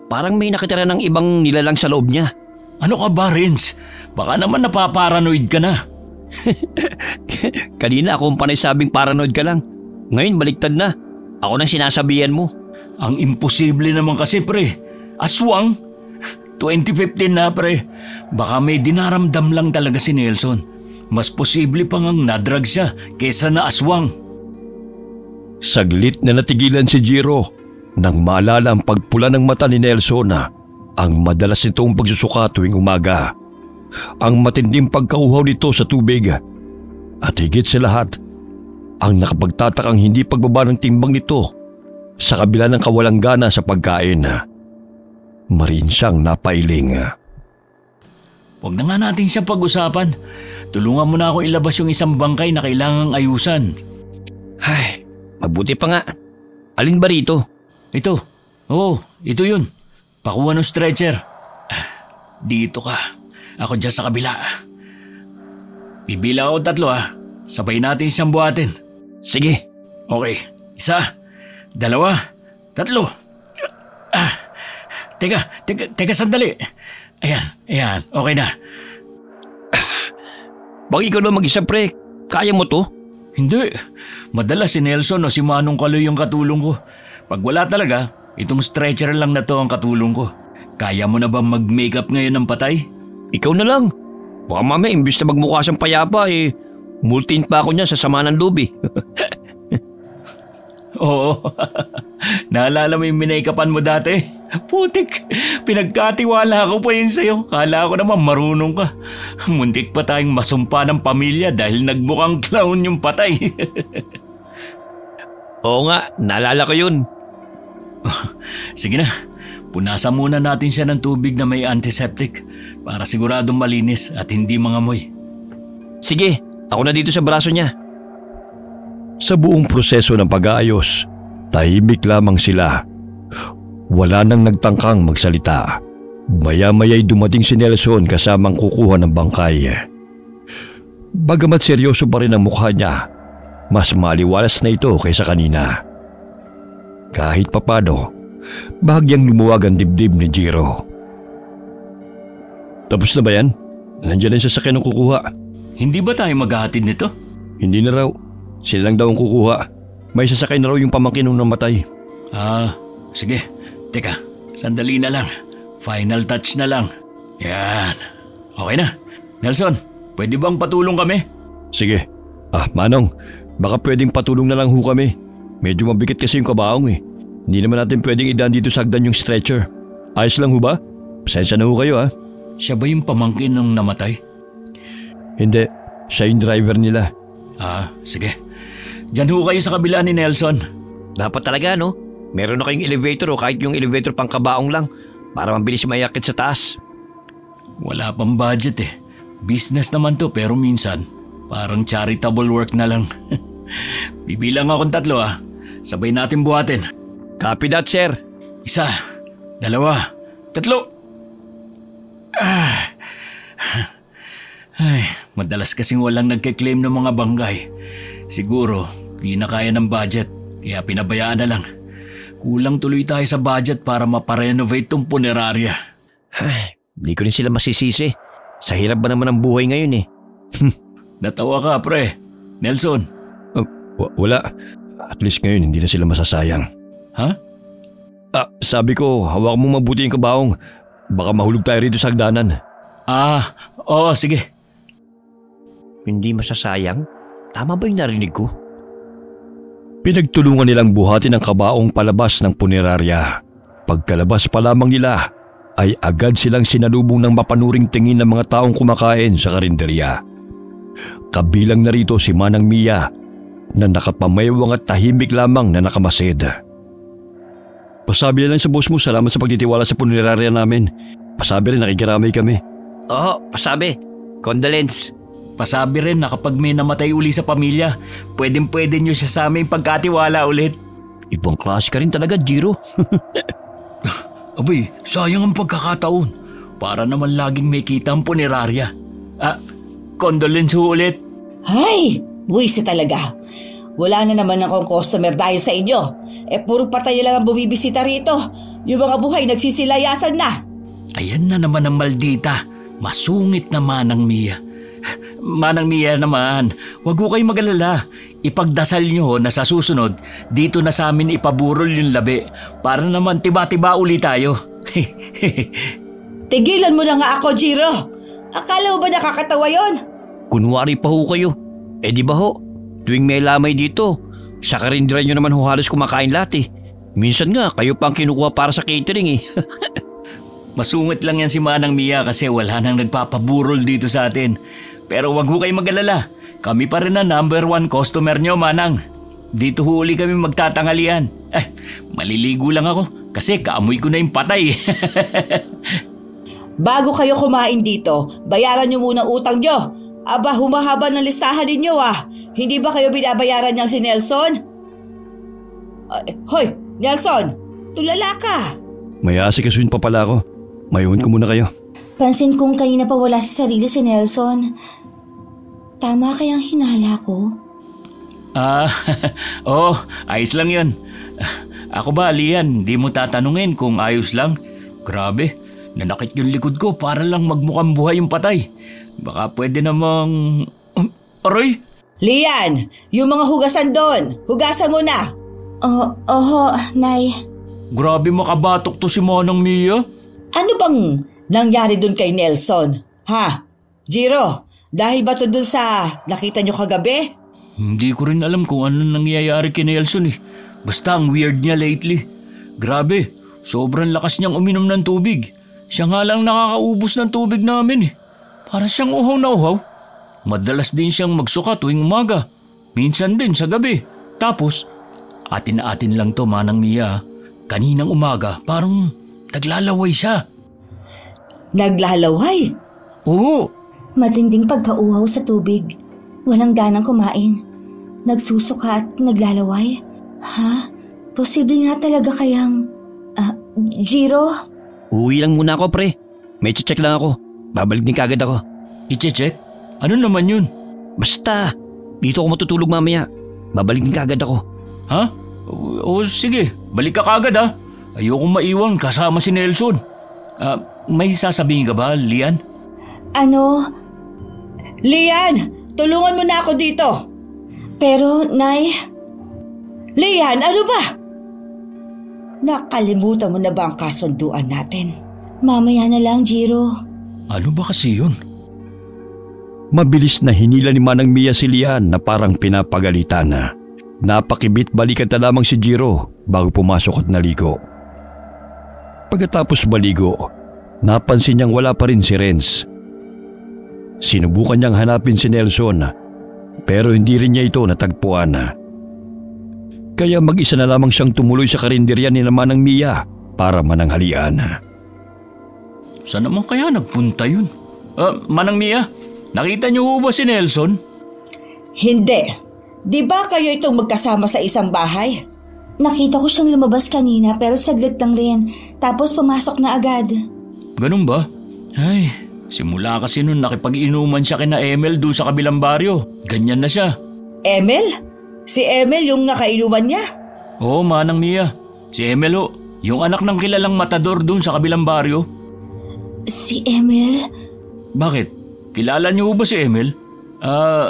Parang may nakitira ng ibang nilalang sa loob niya. Ano ka ba, Renz? Baka naman napaparanoid ka na. Kanina ako ang panay sabing paranoid ka lang. Ngayon baliktad na. Ako nang sinasabihan mo. Ang imposible naman kasi, pre. Aswang? 2015 na, pre. Baka may dinaramdam lang talaga si Nelson. Mas posible pang ang nadrag siya kesa na aswang. Saglit na natigilan si Jiro nang maalala ang pagpula ng mata ni Nelson na ang madalas nitong pagsusuka tuwing umaga. Ang matinding pagkauhaw nito sa tubig. At higit sa lahat, ang nakapagtatakang hindi pagbaba ng timbang nito sa kabila ng kawalang gana sa pagkain. Marin siyang napailing. Huwag na nga natin siya pag-usapan. Tulungan mo na ako ilabas yung isang bangkay na kailangang ayusan. Ay, mabuti pa nga. Alin ba rito? Ito. Oo, ito yun. Pakuha ng stretcher. Dito ka. Ako dyan sa kabila. Bibila ako 3 Sabay natin siyang buhatin. Sige. Okay. 1, 2, 3. Teka sandali. Ayan. Okay na. Baka ikaw na mag-isa, pre. Kaya mo to? Hindi. Madalas si Nelson o si Manong Kaloy yung katulong ko. Pag wala talaga, itong stretcher lang na to ang katulong ko. Kaya mo na ba mag-makeup ngayon ng patay? Ikaw na lang. Baka mamaya, imbis na magmukha siyang payapa multin pa ako niya sa sama ng loob eh. Oo. Naalala mo yung minake-upan mo dati? Putik, pinagkatiwala ko pa yun sa'yo. Kala ko naman marunong ka. Muntik pa tayong masumpa ng pamilya dahil nagbukang clown yung patay. Oo nga, naalala ko yun. Sige na, punasan muna natin siya ng tubig na may antiseptic para siguradong malinis at hindi mangamoy. Sige, ako na dito sa braso niya. Sa buong proseso ng pag-aayos, tahimik lamang sila. Wala nang nagtangkang magsalita. Maya-maya'y dumating si Nelson kasamang kukuha ng bangkay. Bagamat seryoso pa rin ang mukha niya, mas maliwalas na ito kaysa kanina. Kahit papano, bahagyang lumuwag ang dibdib ni Jiro. Tapos na ba yan? Nandiyan ang sasakyan ng kukuha. Hindi ba tayo maghahatid nito? Hindi na raw. Sila lang daw ang kukuha. May sasakay na raw yung pamangkin nung namatay. Sige. Teka, sandali na lang. Final touch na lang. Yan. Okay na. Nelson, pwede bang patulong kami? Sige. Manong, baka pwedeng patulong na lang ho kami. Medyo mabigat kasi yung kabaong eh. Hindi naman natin pwedeng idaan dito sa hagdan yung stretcher. Ayos lang ho ba? Pasensya na ho kayo . Siya ba yung pamangkin ng namatay? Hindi, siya yung driver nila. Sige. Diyan ho kayo sa kabila ni Nelson. Dapat talaga, no? Meron na kayong elevator o kahit yung elevator pang kabaong lang para mabilis mayakit sa taas. Wala pang budget eh. Business naman to pero minsan parang charitable work na lang. Bibilang akong 3 Sabay natin buhatin. Copy that, sir. 1, 2, 3. Ay, madalas kasing walang nagke-claim ng mga banggay. Siguro, di na kaya ng budget, kaya pinabayaan na lang. Kulang tuloy tayo sa budget para maparenovate tong punerarya. Hindi ko rin sila masisisi. Sa hirap ba naman ang buhay ngayon eh. Natawa ka, pre. Nelson. Wala. At least ngayon hindi na sila masasayang. Ha? Sabi ko, hawak mo mabuti yung kabaong. Baka mahulog tayo rito sa hagdanan. Oo, sige. Hindi masasayang? Tama ba yung narinig ko? Pinagtulungan nilang buhatin ang kabaong palabas ng punerarya. Pagkalabas pa lamang nila, ay agad silang sinalubong ng mapanuring tingin ng mga taong kumakain sa karinderya. Kabilang na rito si Manang Mia na nakapamayawang at tahimik lamang na nakamasid. Pasabi na lang sa boss mo, salamat sa pagtitiwala sa punerarya namin. Pasabi rin, nakikiramay kami. Oo, pasabi. Condolence. Pasabi rin na kapag may namatay uli sa pamilya, pwedeng-pwede nyo siya sa aming pagkatiwala ulit. Ibang klase ka rin talaga, Jiro. Abay, sayang ang pagkakataon. Para naman laging may kita ang punerarya. Condolence ho ulit. Ay, buwisi talaga. Wala na naman akong customer dahil sa inyo. Puro patay lang ang bumibisita rito. Yung mga buhay nagsisilayasan na. Ayan na naman ang maldita. Masungit na Manang Mia. Manang Mia naman, wag ko kayo mag-alala. Ipagdasal nyo na sa susunod, dito na sa amin ipaburol yung labi para naman tiba-tiba uli tayo. Tigilan mo na nga ako, Jiro. Akala mo ba nakakatawa yon? Kunwari pa ho kayo. Di ba ho? Tuwing may lamay dito, sa karindera nyo naman ho halos kumakain lahat eh. Minsan nga, kayo pang kinukuha para sa catering eh. Masungit lang yan si Manang Mia kasi wala nang nagpapaburol dito sa atin. Pero wag ho kayo mag-alala. Kami pa rin ang #1 customer nyo, Manang. Dito huli kami magtatangalian. Maliligo lang ako kasi kaamoy ko na yung patay. Bago kayo kumain dito, bayaran nyo muna utang nyo. Aba, humahaba ng listahan ninyo Hindi ba kayo binabayaran niyang si Nelson? Hoy, Nelson! Tulala ka! May asikasuhin pa pala ako. Mayuhin ko muna kayo. Pansin kong kanina pa wala sa sarili si Nelson. Tama kayang hinala ko? Ayos lang yun. Ako ba, Lian, di mo tatanungin kung ayos lang? Grabe, nanakit yung likod ko para lang magmukhang buhay yung patay. Baka pwede namang... Aray! Lian, yung mga hugasan doon, hugasan mo na. Oho, Nay. Grabe makabatok to si Manang Mia. Ano bang nangyari doon kay Nelson? Jiro, dahil ba to doon sa nakita nyo kagabi? Hindi ko rin alam kung ano nangyayari kay Nelson eh. Basta ang weird niya lately. Grabe, sobrang lakas niyang uminom ng tubig. Siya nga lang nakakaubos ng tubig namin eh. Para siyang uhaw na uhaw. Madalas din siyang magsuka tuwing umaga. Minsan din sa gabi. Tapos, atin-atin lang to, Manang Mia. Kaninang umaga, parang naglalaway siya. Naglalaway? Oo. Matinding pagkauhaw sa tubig. Walang ganang kumain. Nagsusuka at naglalaway. Posible nga talaga kayang... Jiro? Uwi lang muna ako, pre. May check lang ako. Babalik din kagad ako. I-check? Ano naman yun? Basta, dito ako matutulog mamaya. Babalik din kagad ako. Ha? Sige, balik ka kagad Ayokong maiwan kasama si Nelson. May sasabihin ka ba, Lian? Lian, tulungan mo na ako dito. Pero, Nay... Lian, ano ba? Nakalimutan mo na ba ang kasunduan natin? Mamaya na lang, Jiro. Ano ba kasi yun? Mabilis na hinila ni Manang Mia si Lian na parang pinapagalitan na. Napakibit balikan na lamang si Jiro bago pumasok at naligo. Pagkatapos maligo, napansin niyang wala pa rin si Renz. Sinubukan niyang hanapin si Nelson pero hindi rin niya ito natagpuan. Kaya mag-isa na lamang siyang tumuloy sa karinderya ni Manang Mia para mananghalian. Saan naman kaya nagpunta yun? Manang Mia, nakita niyo ho ba si Nelson? Hindi. Di ba kayo itong magkasama sa isang bahay? Nakita ko siyang lumabas kanina pero saglit lang rin. Tapos pumasok na agad. Ganun ba? Ay, simula kasi nun nakipag-inuman siya kina Emel doon sa kabilang baryo. Ganyan na siya. Emel? Si Emel yung nakainuman niya? Oo, Manang Mia. Si Emel ho. Yung anak ng kilalang matador doon sa kabilang baryo. Si Emel? Bakit? Kilala niyo ho ba si Emel?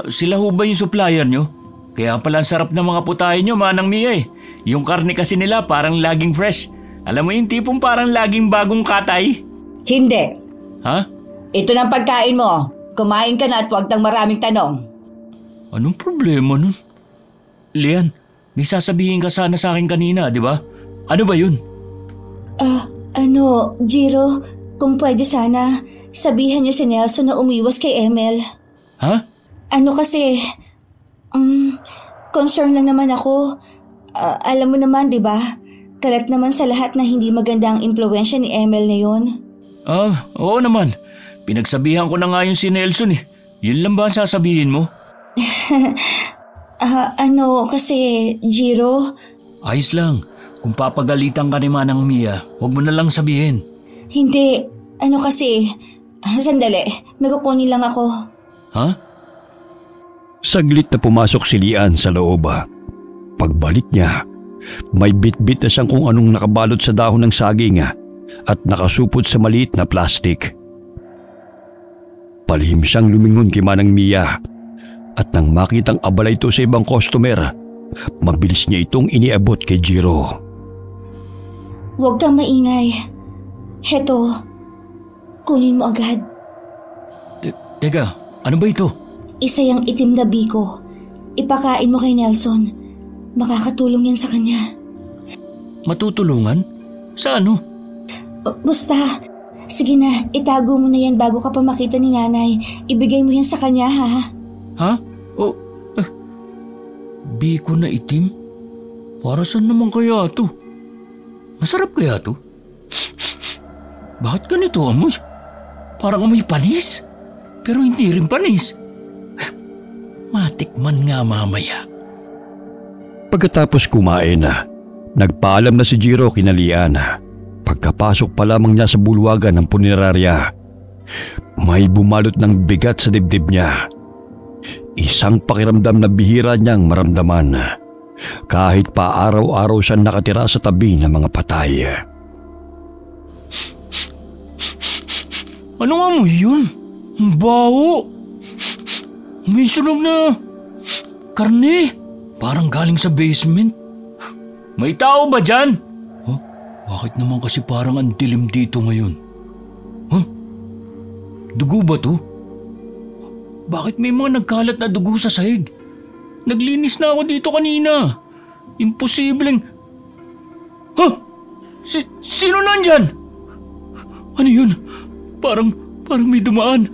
Sila ho ba yung supplier niyo? Kaya pala ang sarap ng mga putahe niyo, Manang Mia eh. Yung karne kasi nila parang laging fresh. Alam mo yung tipong parang laging bagong katay? Hindi. Ha? Ito ng pagkain mo. Kumain ka na at huwag nang maraming tanong. Anong problema nun? Lian, may sasabihin ka sana sa akin kanina, di ba? Ano ba yun? Jiro, kung pwede sana, sabihan niyo si Nelson na umiwas kay Emel. Ha? Kasi, concern lang naman ako. Alam mo naman, di ba? Kalat naman sa lahat na hindi maganda ang impluwensya ni Emel na yun. Oo naman. Pinagsabihan ko na nga yung si Nelson eh. Yun lang ba ang sasabihin mo? Kasi, Jiro? Ayos lang. Kung papagalitan ka ni Manang Mia, huwag mo na lang sabihin. Hindi. Sandali. May kukunin lang ako. Ha? Saglit na pumasok si Lian sa loob. Pagbalik niya, may bit-bit na siyang kung anong nakabalot sa dahon ng saging at nakasupot sa maliit na plastik. Palihim siyang lumingon kay Manang Mia at nang makitang abala ito sa ibang customer, mabilis niya itong iniabot kay Jiro. Huwag kang maingay. Heto, kunin mo agad. Teka, ano ba ito? Isa yung itim na biko. Ipakain mo kay Nelson. Makakatulong yan sa kanya. Matutulungan? Sa ano? Basta, sige na, itago mo na yan bago ka pa makita ni nanay. Ibigay mo yan sa kanya, ha? Ha? Biko na itim? Para saan naman kaya ito? Masarap kaya ito? Bakit ganito amoy? Parang amoy panis. Pero hindi rin panis. Matikman nga mamaya. Pagkatapos kumain, nagpaalam na si Jiro kina Lian. Pagkapasok pa lamang niya sa bulwagan ng punerarya, may bumalot ng bigat sa dibdib niya. Isang pakiramdam na bihira niyang maramdaman kahit pa araw-araw siya nakatira sa tabi ng mga patay. Anong amoy yun? Ang baho! May sunog na karne. Parang galing sa basement. May tao ba dyan? Bakit naman kasi parang ang dilim dito ngayon? Dugo ba to? Bakit may mga nagkalat na dugo sa sahig? Naglinis na ako dito kanina. Imposibleng... Sino nandyan? Ano yun? Parang may dumaan.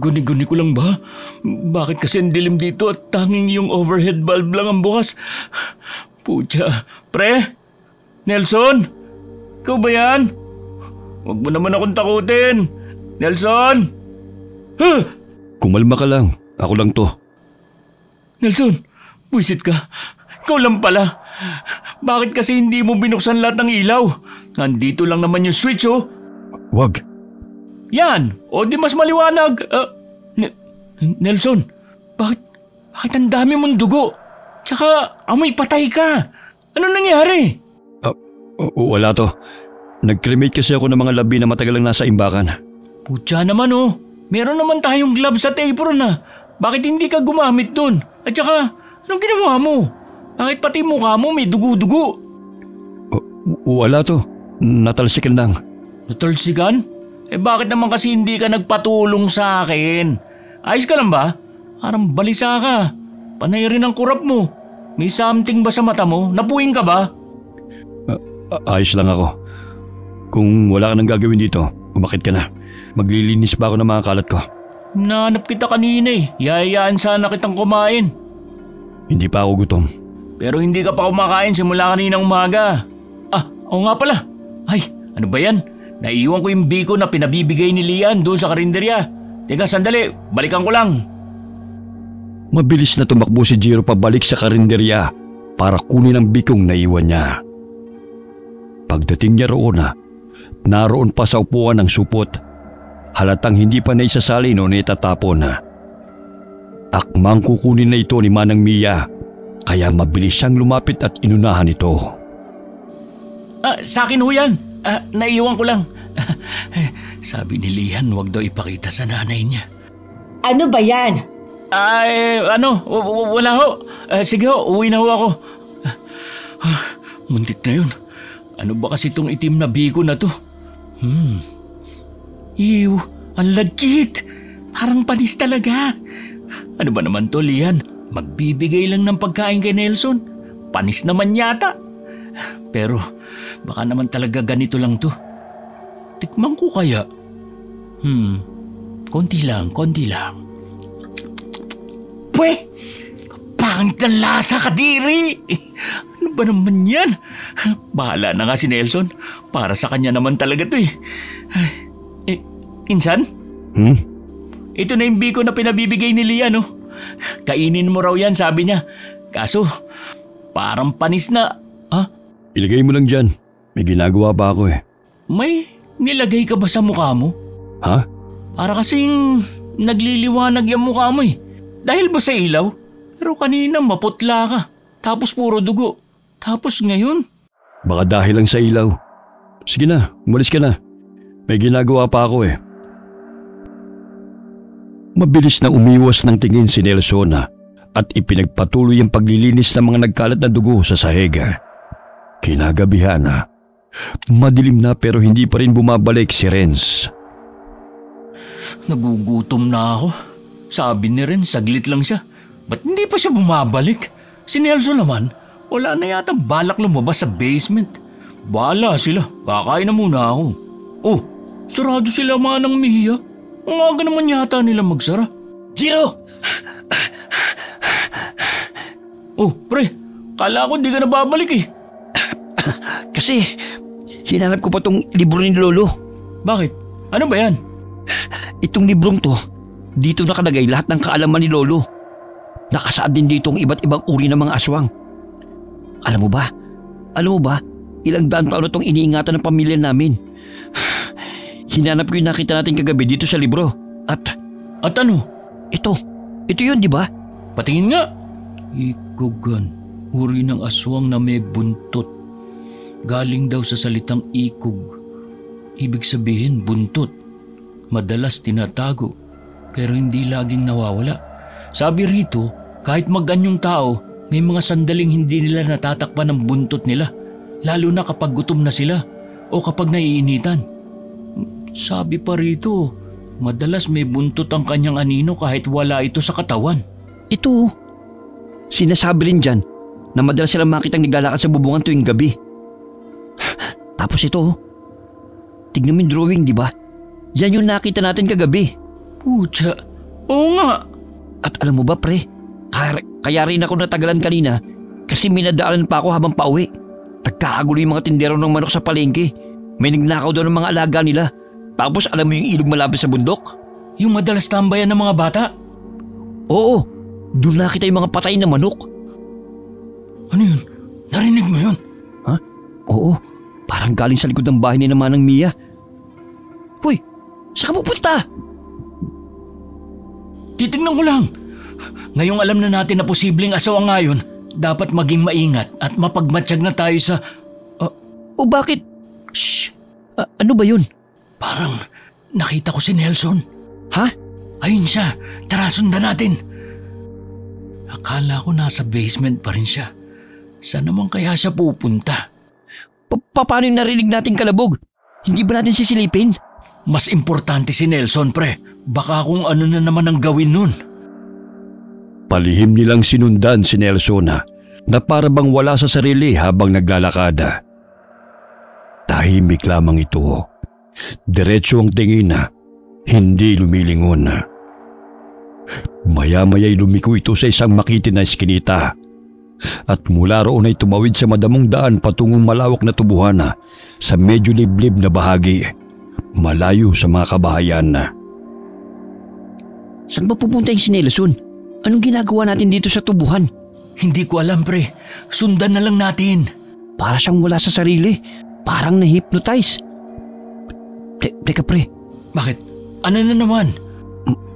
Guni-guni ko lang ba? Bakit kasi ang dilim dito at tanging yung overhead bulb lang ang bukas? Pucha. Pre? Nelson? Ikaw ba yan? Huwag mo naman akong takutin. Nelson? Kumalma ka lang. Ako lang to. Nelson, buwisit ka. Ikaw lang pala. Bakit kasi hindi mo binuksan lahat ng ilaw? Nandito lang naman yung switch, oh. Wag. Yan. O di mas maliwanag. Nelson, bakit ang dami mong dugo? Tsaka amoy patay ka. Ano nangyari? Wala to. Nag-cremate kasi ako ng mga labi na matagal lang nasa imbakan. Putya naman, oh. Meron naman tayong gloves at apron na. Bakit hindi ka gumamit dun? At saka, anong ginawa mo? Bakit pati mukha mo may dugo-dugo? Wala to. Natalsikan lang. Natalsikan? Bakit naman kasi hindi ka nagpatulong sa akin? Ayos ka lang ba? Parang balisa ka. Panay rin ang kurap mo. May something ba sa mata mo? Napuwing ka ba? Ayos lang ako. Kung wala ka nang gagawin dito, umakit ka na. Maglilinis pa ako ng mga kalat ko. Nahanap kita kanina eh. Yayaan sana kitang kumain. Hindi pa ako gutom. Pero hindi ka pa kumakain simula kaninang umaga. Oo nga pala. Ay, ano ba yan? Naiiwan ko yung biko na pinabibigay ni Lian doon sa karinderya. Teka, sandali. Balikan ko lang. Mabilis na tumakbo si Jiro pabalik sa karinderya para kunin ang bikong naiwan niya. Pagdating niya roon naroon pa sa upuan ng supot. Halatang hindi pa naisasali noon itatapon. Akmang kukunin na ito ni Manang Mia, kaya mabilis siyang lumapit at inunahan ito. Sa akin ho yan. Naiiwan ko lang. Sabi ni Lian huwag daw ipakita sa nanay niya. Ano ba yan? Wala ho. Sige ho, uwi na ho ako. Muntik na yun. Ano ba kasi itong itim na biko na to? Ew, ang lagkit. Parang panis talaga. Ano ba naman to, Lian? Magbibigay lang ng pagkain kay Nelson. Panis naman yata. Pero baka naman talaga ganito lang to. Tikman ko kaya? Konti lang. Pwe! Pangit ng lasa, Kadiri! Ano ba naman yan? Bahala na nga si Nelson. Para sa kanya naman talaga to eh. Insan? Ito na yung biko na pinabibigay ni Lian, no? Kainin mo raw yan, sabi niya. Kaso, parang panis na. Ilagay mo lang dyan. May ginagawa pa ako eh. May nilagay ka ba sa mukha mo? Ha? Para kasing nagliliwanag yung mukha mo eh. Dahil ba sa ilaw? Pero kanina maputla ka. Tapos puro dugo. Tapos ngayon? Baka dahil lang sa ilaw. Sige na, umalis ka na. May ginagawa pa ako eh. Mabilis na umiwas ng tingin si Nelson at ipinagpatuloy ang paglilinis ng mga nagkalat na dugo sa sahig. Kinagabihan madilim na pero hindi pa rin bumabalik si Renz. Nagugutom na ako. Sabi ni Renz, saglit lang siya. Ba't hindi pa siya bumabalik? Si Nelson naman, wala na yata balak lumabas sa basement. Bahala sila, kakain na muna ako. Sarado sila Manang Mia. Ang aga naman yata nila magsara. Jiro! Pre, kala ko di ka na babalik eh. Kasi hinanap ko pa tong libro ni Lolo. Bakit? Ano ba yan? Itong librong to, dito nakalagay lahat ng kaalaman ni Lolo. Nakasaad din dito ang iba't ibang uri ng mga aswang. Alam mo ba, ilang daan taon na itong iniingatan ng pamilya namin. Hinanap ko yung nakita natin kagabi dito sa libro. At ano? Ito yun, di ba? Patingin nga. Ikugan, uri ng aswang na may buntot. Galing daw sa salitang ikog. Ibig sabihin buntot. Madalas tinatago, pero hindi laging nawawala. Sabi rito, kahit maganyong tao, may mga sandaling hindi nila natatakpan ng buntot nila, lalo na kapag gutom na sila o kapag naiinitan. Sabi pa rito, madalas may buntot ang kanyang anino kahit wala ito sa katawan. Ito, sinasabi rin dyan na madalas silang makitang naglalakad sa bubungan tuwing gabi. Tapos ito, tignan mo yung drawing, di ba? Yan yung nakita natin kagabi. Pucha, oo nga. At alam mo ba, pre, kaya rin ako natagalan kanina kasi minadaanan pa ako habang pauwi. Nagkakagulo yung mga tindero ng manok sa palengke. May nagnakaw daw ng mga alaga nila. Tapos alam mo yung ilog malapit sa bundok? Yung madalas tambayan ng mga bata? Oo, doon nakita yung mga patay na manok. Ano yun? Narinig mo yun? Ha? Oo, parang galing sa likod ng bahay ni Manang Mia. Hoy, saan ka pupunta? Titignan ko lang. Ngayong alam na natin na posibleng asawang ngayon, dapat maging maingat at mapagmatsyag na tayo sa... O bakit? Shh! Ano ba yun? Parang nakita ko si Nelson. Ha? Ayun siya. Tara, sundan natin. Akala ko nasa basement pa rin siya. Saan naman kaya siya pupunta? Paano yung narinig nating kalabog? Hindi ba natin sisilipin? Mas importante si Nelson, pre. Baka kung ano na naman ang gawin nun. Palihim nilang sinundan si Nelson na para bang wala sa sarili habang naglalakad. Tahimik lamang ito. Diretso ang tingin na hindi lumilingon. Maya-maya'y lumiko ito sa isang makitin na eskinita at mula roon ay tumawid sa madamong daan patungong malawak na tubuhan sa medyo liblib na bahagi, malayo sa mga kabahayan. Saan ba pupunta yung si Nelson? Anong ginagawa natin dito sa tubuhan? Hindi ko alam, pre. Sundan na lang natin. Para siyang wala sa sarili. Parang na-hypnotize. Teka pre. Bakit? Ano na naman?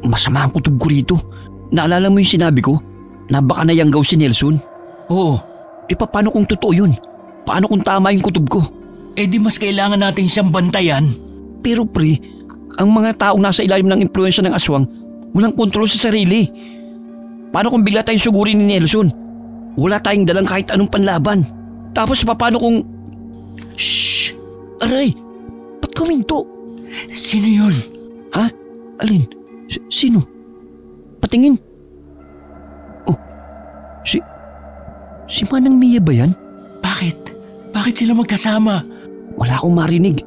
Masama ang kutob ko rito. Naalala mo yung sinabi ko? Na baka nayanggaw si Nelson? Oo. Paano kung totoo yun? Paano kung tama yung kutob ko? Di mas kailangan natin siyang bantayan. Pero pre, ang mga taong nasa ilalim ng impluensya ng aswang walang kontrol sa sarili. Paano kung bigla tayong sugurin ni Nelson? Wala tayong dalang kahit anong panlaban. Tapos paano kung... Shh! Aray! Ba't kuminto? Sino yun? Ha? Alin? Sino? Patingin. Oh, si Manang Mia ba yan? Bakit? Bakit sila magkasama? Wala akong marinig.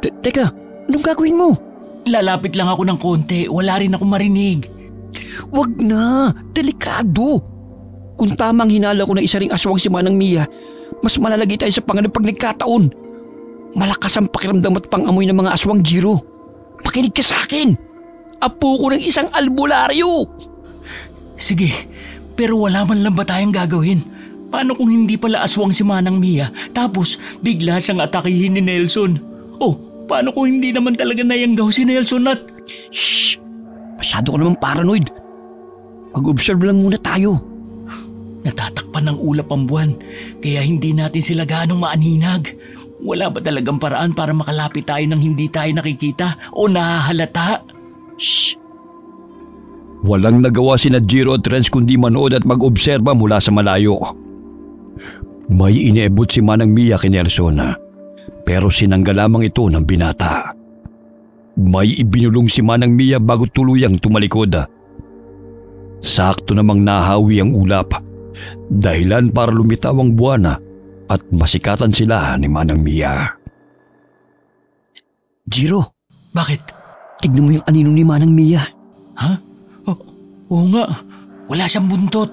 Teka, anong gagawin mo? Lalapit lang ako ng konti. Wala rin akong marinig. Wag na! Delikado! Kung tamang hinala ko na isa ring aswang si Manang Mia, mas malalagi tayo sa panganib pag nagkataon. Malakas ang pakiramdam at pangamoy ng mga aswang, Jiro. Makinig ka sa akin! Apo ko ng isang albularyo! Sige, pero wala man lang ba tayong gagawin? Paano kung hindi pala aswang si Manang Mia, tapos bigla siyang atakihin ni Nelson? Oh, paano kung hindi naman talaga nayanggaw si Nelson at... Shh! Masyado ka naman paranoid. Mag-observe lang muna tayo. Natatakpan ng ulap ang buwan, kaya hindi natin sila ganong maaninag. Wala ba talagang paraan para makalapit tayo nang hindi tayo nakikita o nahahalata? Shh! Walang nagawa sina Jiro at Renz kundi manood at mag-obserba mula sa malayo. May iniebot si Manang Mia kay Nelson, pero sinangga lamang ito ng binata. May ibinulong si Manang Mia bago tuluyang tumalikod. Sakto namang nahawi ang ulap, dahilan para lumitaw ang buwan at masikatan sila ni Manang Mia. Jiro, Bakit? tignan mo yung anino ni Manang Mia. Ha? Oo nga, wala siyang buntot.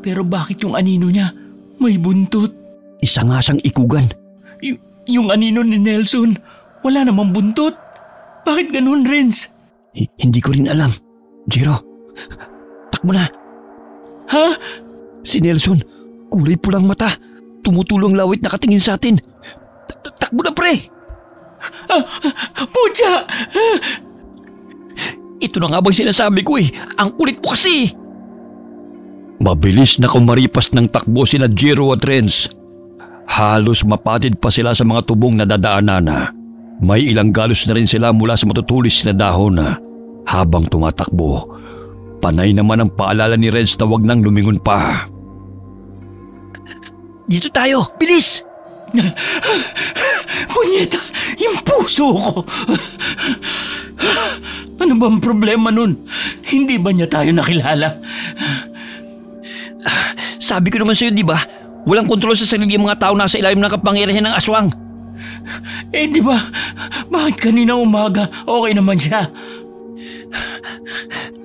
Pero bakit yung anino niya may buntot? Isa nga siyang ikugan. Yung anino ni Nelson, wala namang buntot. Bakit ganun, Renz? Hindi ko rin alam. Jiro, takbo na. Ha? Si Nelson, kulay pulang mata. Tumutulong lawit nakatingin sa atin. Takbo na, pre! Pucha! Ito na nga bang sinasabi ko eh. Ang kulit mo kasi. Mabilis na kumaripas ng takbo sina Jiro at Renz. Halos mapatid pa sila sa mga tubong na dadaanan. May ilang galos na rin sila mula sa matutulis na dahon. Habang tumatakbo, panay naman ang paalala ni Renz na wag nang lumingon pa. Dito tayo, bilis! Punyeta, yung puso ko. Ano bang problema nun? Hindi ba niya tayo nakilala? Sabi ko naman sa'yo, di ba? Walang kontrol sa sarili yung mga tao nasa ilalim ng kapangyarihan ng aswang. Di ba? Bakit kanina umaga okay naman siya?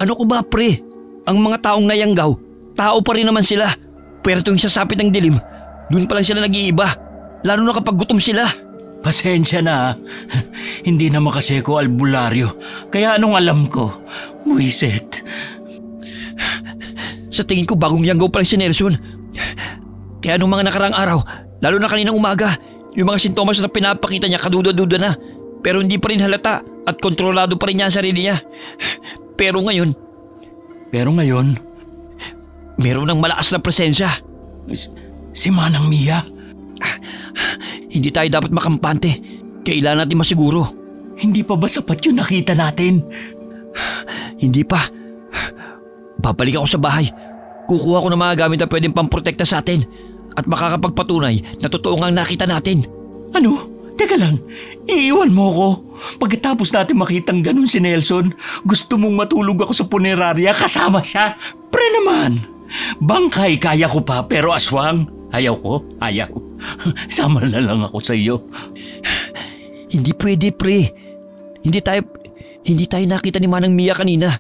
Ano ko ba, pre? Ang mga taong nayanggaw, tao pa rin naman sila. Pero tuwing sasapit ng dilim, doon pa lang sila nag-iiba. Lalo na kapag gutom sila. Pasensya na. Hindi naman kasi ako albularyo. Kaya anong alam ko? Buisit. Sa tingin ko bagong yanggaw pa lang si Nelson. Kaya nung mga nakarang araw, lalo na kaninang umaga, yung mga sintomas na pinapakita niya kaduda-duda na. Pero hindi pa rin halata at kontrolado pa rin niya ang sarili niya. Pero ngayon, meron ng malakas na presensya. Si Manang Mia? Hindi tayo dapat makampante. Kailangan natin masiguro. Hindi pa ba sapat yung nakita natin? Hindi pa. Babalik ako sa bahay. Kukuha ko ng mga gamit na pwedeng pamprotekta sa atin at makakapagpatunay na totoo ngang nakita natin. Ano? Teka lang, iiwan mo ko. Pagkatapos natin makitang ganun si Nelson, gusto mong matulog ako sa punerarya kasama siya? Pre naman! Bangkay kaya ko pa pero aswang, ayaw ko, ayaw. Sama na lang ako sa iyo. Hindi pwede, pre. Hindi tayo nakita ni Manang Mia kanina.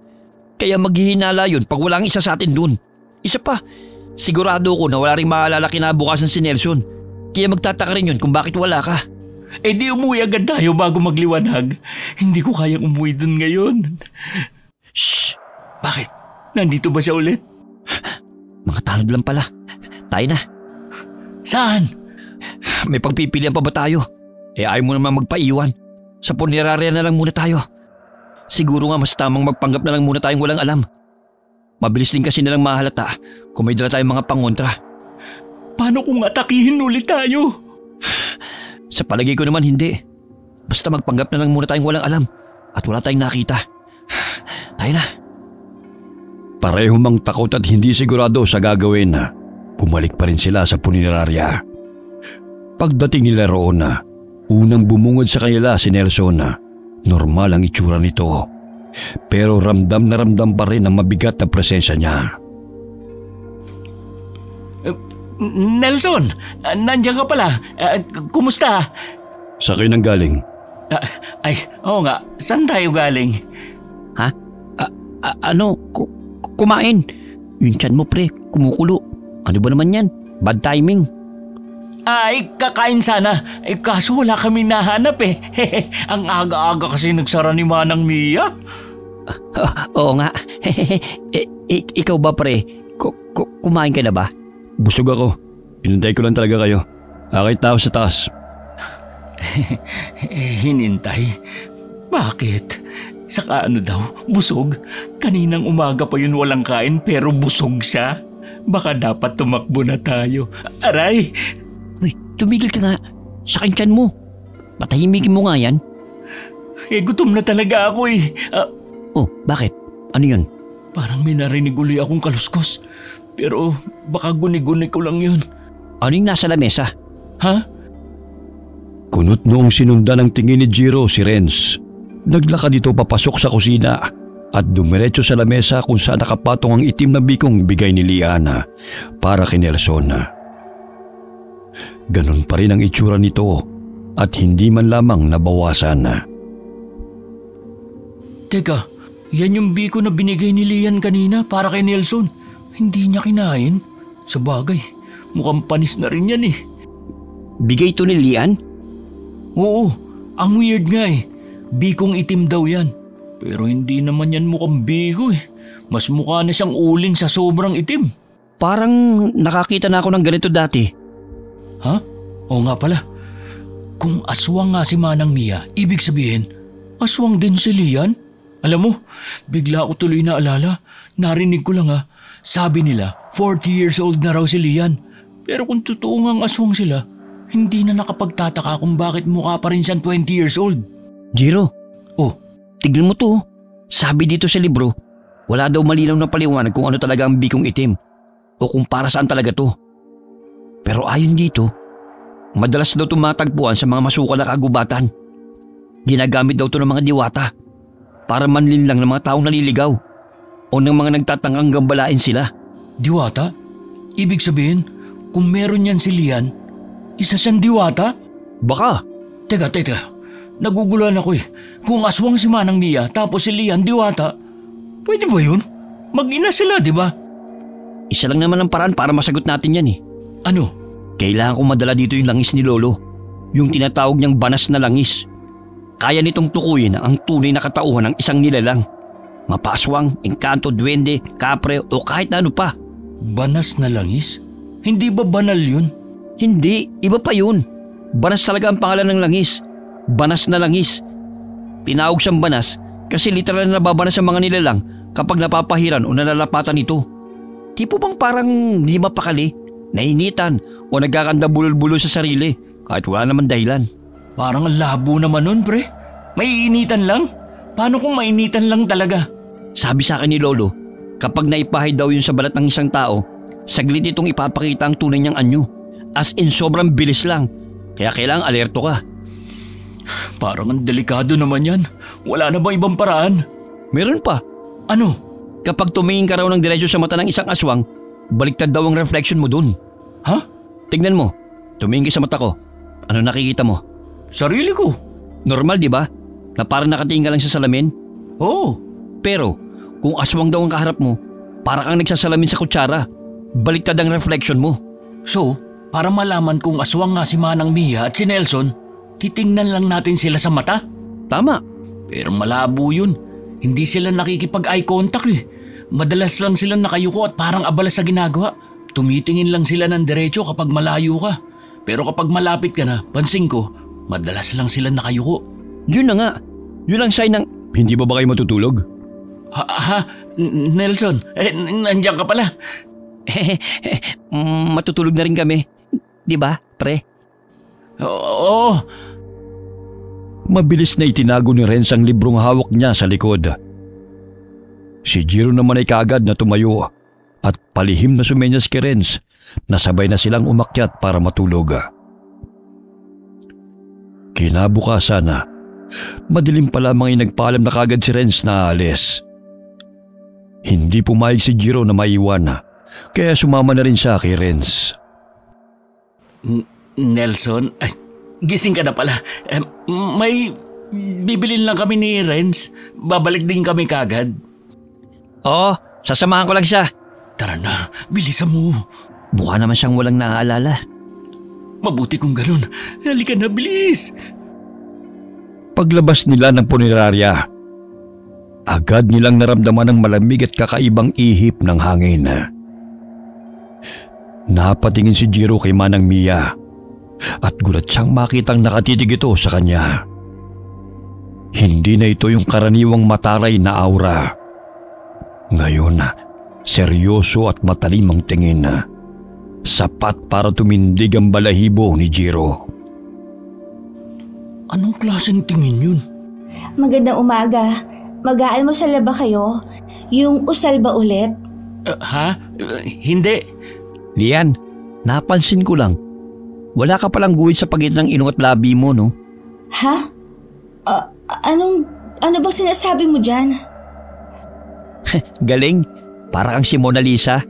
Kaya maghihinala yun pag walang isa sa atin dun. Isa pa, sigurado ko na wala rin maalala kinabukasan si Nelson. Kaya magtataka rin yun kung bakit wala ka. Eh di umuwi agad tayo bago magliwanag. Hindi ko kayang umuwi dun ngayon. Shh! Bakit? Nandito ba siya ulit? Mga tanod lang pala. Tayo na. Saan? May pagpipilian pa ba tayo? Ayaw mo naman magpaiwan. Sa punerarya na lang muna tayo. Siguro nga mas tamang magpanggap na lang muna tayong walang alam. Mabilis din kasi nalang mahalata kung may dala tayong mga pangontra. Paano kung atakihin ulit tayo? Sa palagay ko naman hindi. Basta magpanggap na lang muna tayong walang alam at wala tayong nakita. Tayo na. Pareho mang takot at hindi sigurado sa gagawin, bumalik pa rin sila sa punerarya. Pagdating nila roon, unang bumungod sa kanila si Nelson. Normal ang itsura nito. Pero ramdam na ramdam pa rin ang mabigat na presensya niya. Nelson, nandiyan ka pala. Kumusta? Sa kayo nang galing? Oo nga. Saan tayo galing? Ha? Kumain. Yung tiyan mo, pre, kumukulo. Ano ba naman yan? Bad timing. Kakain sana. Kaso wala kami nahanap eh. Ang aga-aga kasi nagsara ni Manang Mia. Oo nga. Ikaw ba, pre? Kumain ka na ba? Busog ako. Inintay ko lang talaga kayo. Akit tao sa taas. Hinintay? Bakit? Saka ano daw, busog? Kaninang umaga pa yun walang kain pero busog siya. Baka dapat tumakbo na tayo. Aray! Uy, tumigil ka nga. Sa tiyan mo. Patahimikin mo nga yan. Gutom na talaga ako eh. Oh, bakit? Ano yun? Parang may narinig uli akong kaluskos. Pero baka guni-guni ko lang yun. Ano yung nasa lamesa? Ha? Kunot noong sinundan ng tingin ni Jiro si Renz. Naglakad ito papasok sa kusina at dumiretso sa lamesa kung saan nakapatong ang itim na bikong bigay ni Liana para kay Nelson. Ganon pa rin ang itsura nito at hindi man lamang nabawasan. Teka, yan yung biko na binigay ni Lian kanina para kay Nelson. Hindi niya kinain. Sa bagay, mukhang panis na rin yan eh. Bigay ito ni Lian? Oo, ang weird nga eh. Bikong itim daw yan. Pero hindi naman yan mukhang biko eh. Mas mukha na siyang ulin sa sobrang itim. Parang nakakita na ako ng ganito dati. Ha? Oo nga pala. Kung aswang nga si Manang Mia, ibig sabihin, aswang din si Lian? Alam mo, bigla ako tuloy na alala. Narinig ko lang sabi nila 40 years old na raw si Lian. Pero kung totoo ngang aswang sila, hindi na nakapagtataka kung bakit mukha pa rin siyang 20 years old. Jiro, Oh, tignan mo to. Sabi dito sa libro, wala daw malinaw na paliwanag kung ano talaga ang bikong itim o kung para saan talaga to. Pero ayon dito, madalas daw tumatagpuan sa mga masukal na kagubatan. Ginagamit daw to ng mga diwata para manlinlang ng mga taong naliligaw o ng mga nagtatanggang gambalain sila. diwata? Ibig sabihin, kung meron yan si Lian, isa siyang diwata? Baka. Teka. Naguguluhan ako eh. Kung aswang si Manang Mia tapos si Lian diwata, pwede ba yun? Mag-ina sila, di ba? Isa lang naman ang paraan para masagot natin yan eh. Ano? Kailangan kong madala dito yung langis ni Lolo. Yung tinatawag niyang banas na langis. Kaya nitong tukuyin ang tunay na katauhan ng isang nilalang. Mapaswang, engkanto, duwende, kapre o kahit na ano pa. Banas na langis? Hindi ba banal yun? Hindi, iba pa yun. Banas talaga ang pangalan ng langis. Banas na langis. Tinawag siyang banas kasi literal na nababanas ang mga nilalang kapag napapahiran o nalalapatan ito. Tipo bang parang hindi mapakali, nainitan o nagkakanda bulol-bulol sa sarili kahit wala naman dahilan. Parang ang labo naman nun, pre. May initan lang? Paano kung mainitan lang talaga? Sabi sa akin ni Lolo, kapag naipahay daw yun sa balat ng isang tao, saglit itong ipapakita ang tunay niyang anyo. As in sobrang bilis lang. Kaya kailangang alerto ka. Parang ang delikado naman yan. Wala na ba ibang paraan? Meron pa. Ano? Kapag tumingin ka raw ng diretso sa mata ng isang aswang, baliktad daw ang reflection mo dun. Ha? Tignan mo, tumingin ka sa mata ko. Ano nakikita mo? Sarili ko. Normal, di ba? Na parang nakatingin ka lang sa salamin? Oo. Pero, kung aswang daw ang kaharap mo, para kang nagsasalamin sa kutsara. Baliktad ang reflection mo. So, para malaman kung aswang nga si Manang Mia at si Nelson, titingnan lang natin sila sa mata. Tama. Pero malabo yun. Hindi sila nakikipag-eye contact eh. Madalas lang silang nakayuko at parang abala sa ginagawa. Tumitingin lang sila ng diretso kapag malayo ka. Pero kapag malapit ka na, pansin ko, madalas lang sila nakayuko. Yun na nga. Yun ang sign ng... Hindi ba kayo matutulog? Nelson, nandiyan ka pala. Matutulog na rin kami. Di ba, pre? Oo. Mabilis na itinago ni Renz ang librong hawak niya sa likod. Si Jiro naman ay kaagad na tumayo at palihim na sumenyas kay Renz na sabay na silang umakyat para matulog. Kinabukasan na, madilim pa lamang ay nagpaalam na kaagad si Renz na aalis. Hindi pumayag si Jiro na maiwan, kaya sumama na rin siya kay Renz. Nelson, gising ka na pala. May bibilin lang kami ni Renz. Babalik din kami kagad. Oo, sasamahan ko lang siya. Tara na, bilisan mo. Mukha naman siyang walang naaalala. Mabuti kung ganun. Halika na, bilis. Paglabas nila ng punerarya, agad nilang naramdaman ang malamig at kakaibang ihip ng hangin. Napatingin si Jiro kay Manang Mia at gulat siyang makitang nakatitig ito sa kanya. Hindi na ito yung karaniwang mataray na aura. Ngayon, seryoso at matalim ang tingin. Sapat para tumindig ang balahibo ni Jiro. Anong klaseng tingin yun? Magandang umaga. Mag-aalmusal ba kayo? Yung usal ba ulit? Hindi. Lian, napansin ko lang. Wala ka palang guhit sa pagitan ng ilong at labi mo, no? Ha? Ano ba sinasabi mo dyan? Galing. Para kang si Mona Lisa.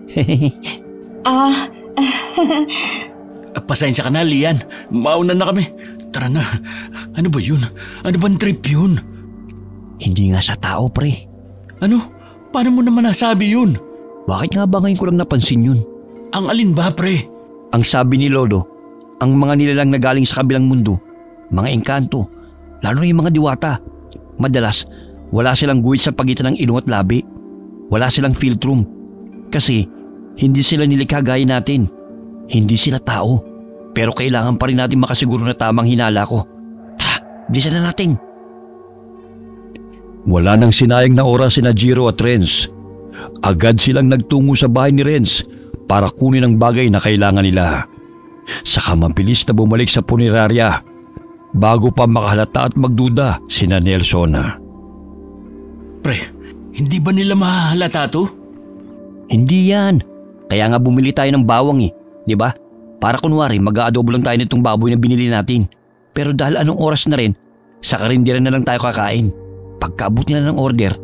Pasensya ka na, Lian. Mauna na kami. Tara na. Ano ba yun? Ano bang trip yun? Hindi nga sa tao, pre. Ano? Paano mo naman nasabi yun? Bakit nga ba ngayon ko lang napansin yun? Ang alin ba, pre? Ang sabi ni Lolo, ang mga nilalang na galing sa kabilang mundo, mga engkanto, lalo na yung mga diwata, madalas wala silang guhit sa pagitan ng ilong at labi. Wala silang philtrum. Kasi hindi sila nilikha gaya natin. Hindi sila tao. Pero kailangan pa rin natin makasiguro na tamang hinala ko. Tara, bilisan na natin. Wala nang sinayang na oras sina Jiro at Renz. Agad silang nagtungo sa bahay ni Renz para kunin ang bagay na kailangan nila. Saka mabilis na bumalik sa punerarya bago pa makahalata at magduda sina Nelson. Pre, hindi ba nila mahahalata to? Hindi yan. Kaya nga bumili tayo ng bawang di ba? Para kunwari mag-aadobo lang tayo nitong baboy na binili natin. Pero dahil anong oras na rin, sa karinderya na lang tayo kakain. Pagkaabot nila ng order,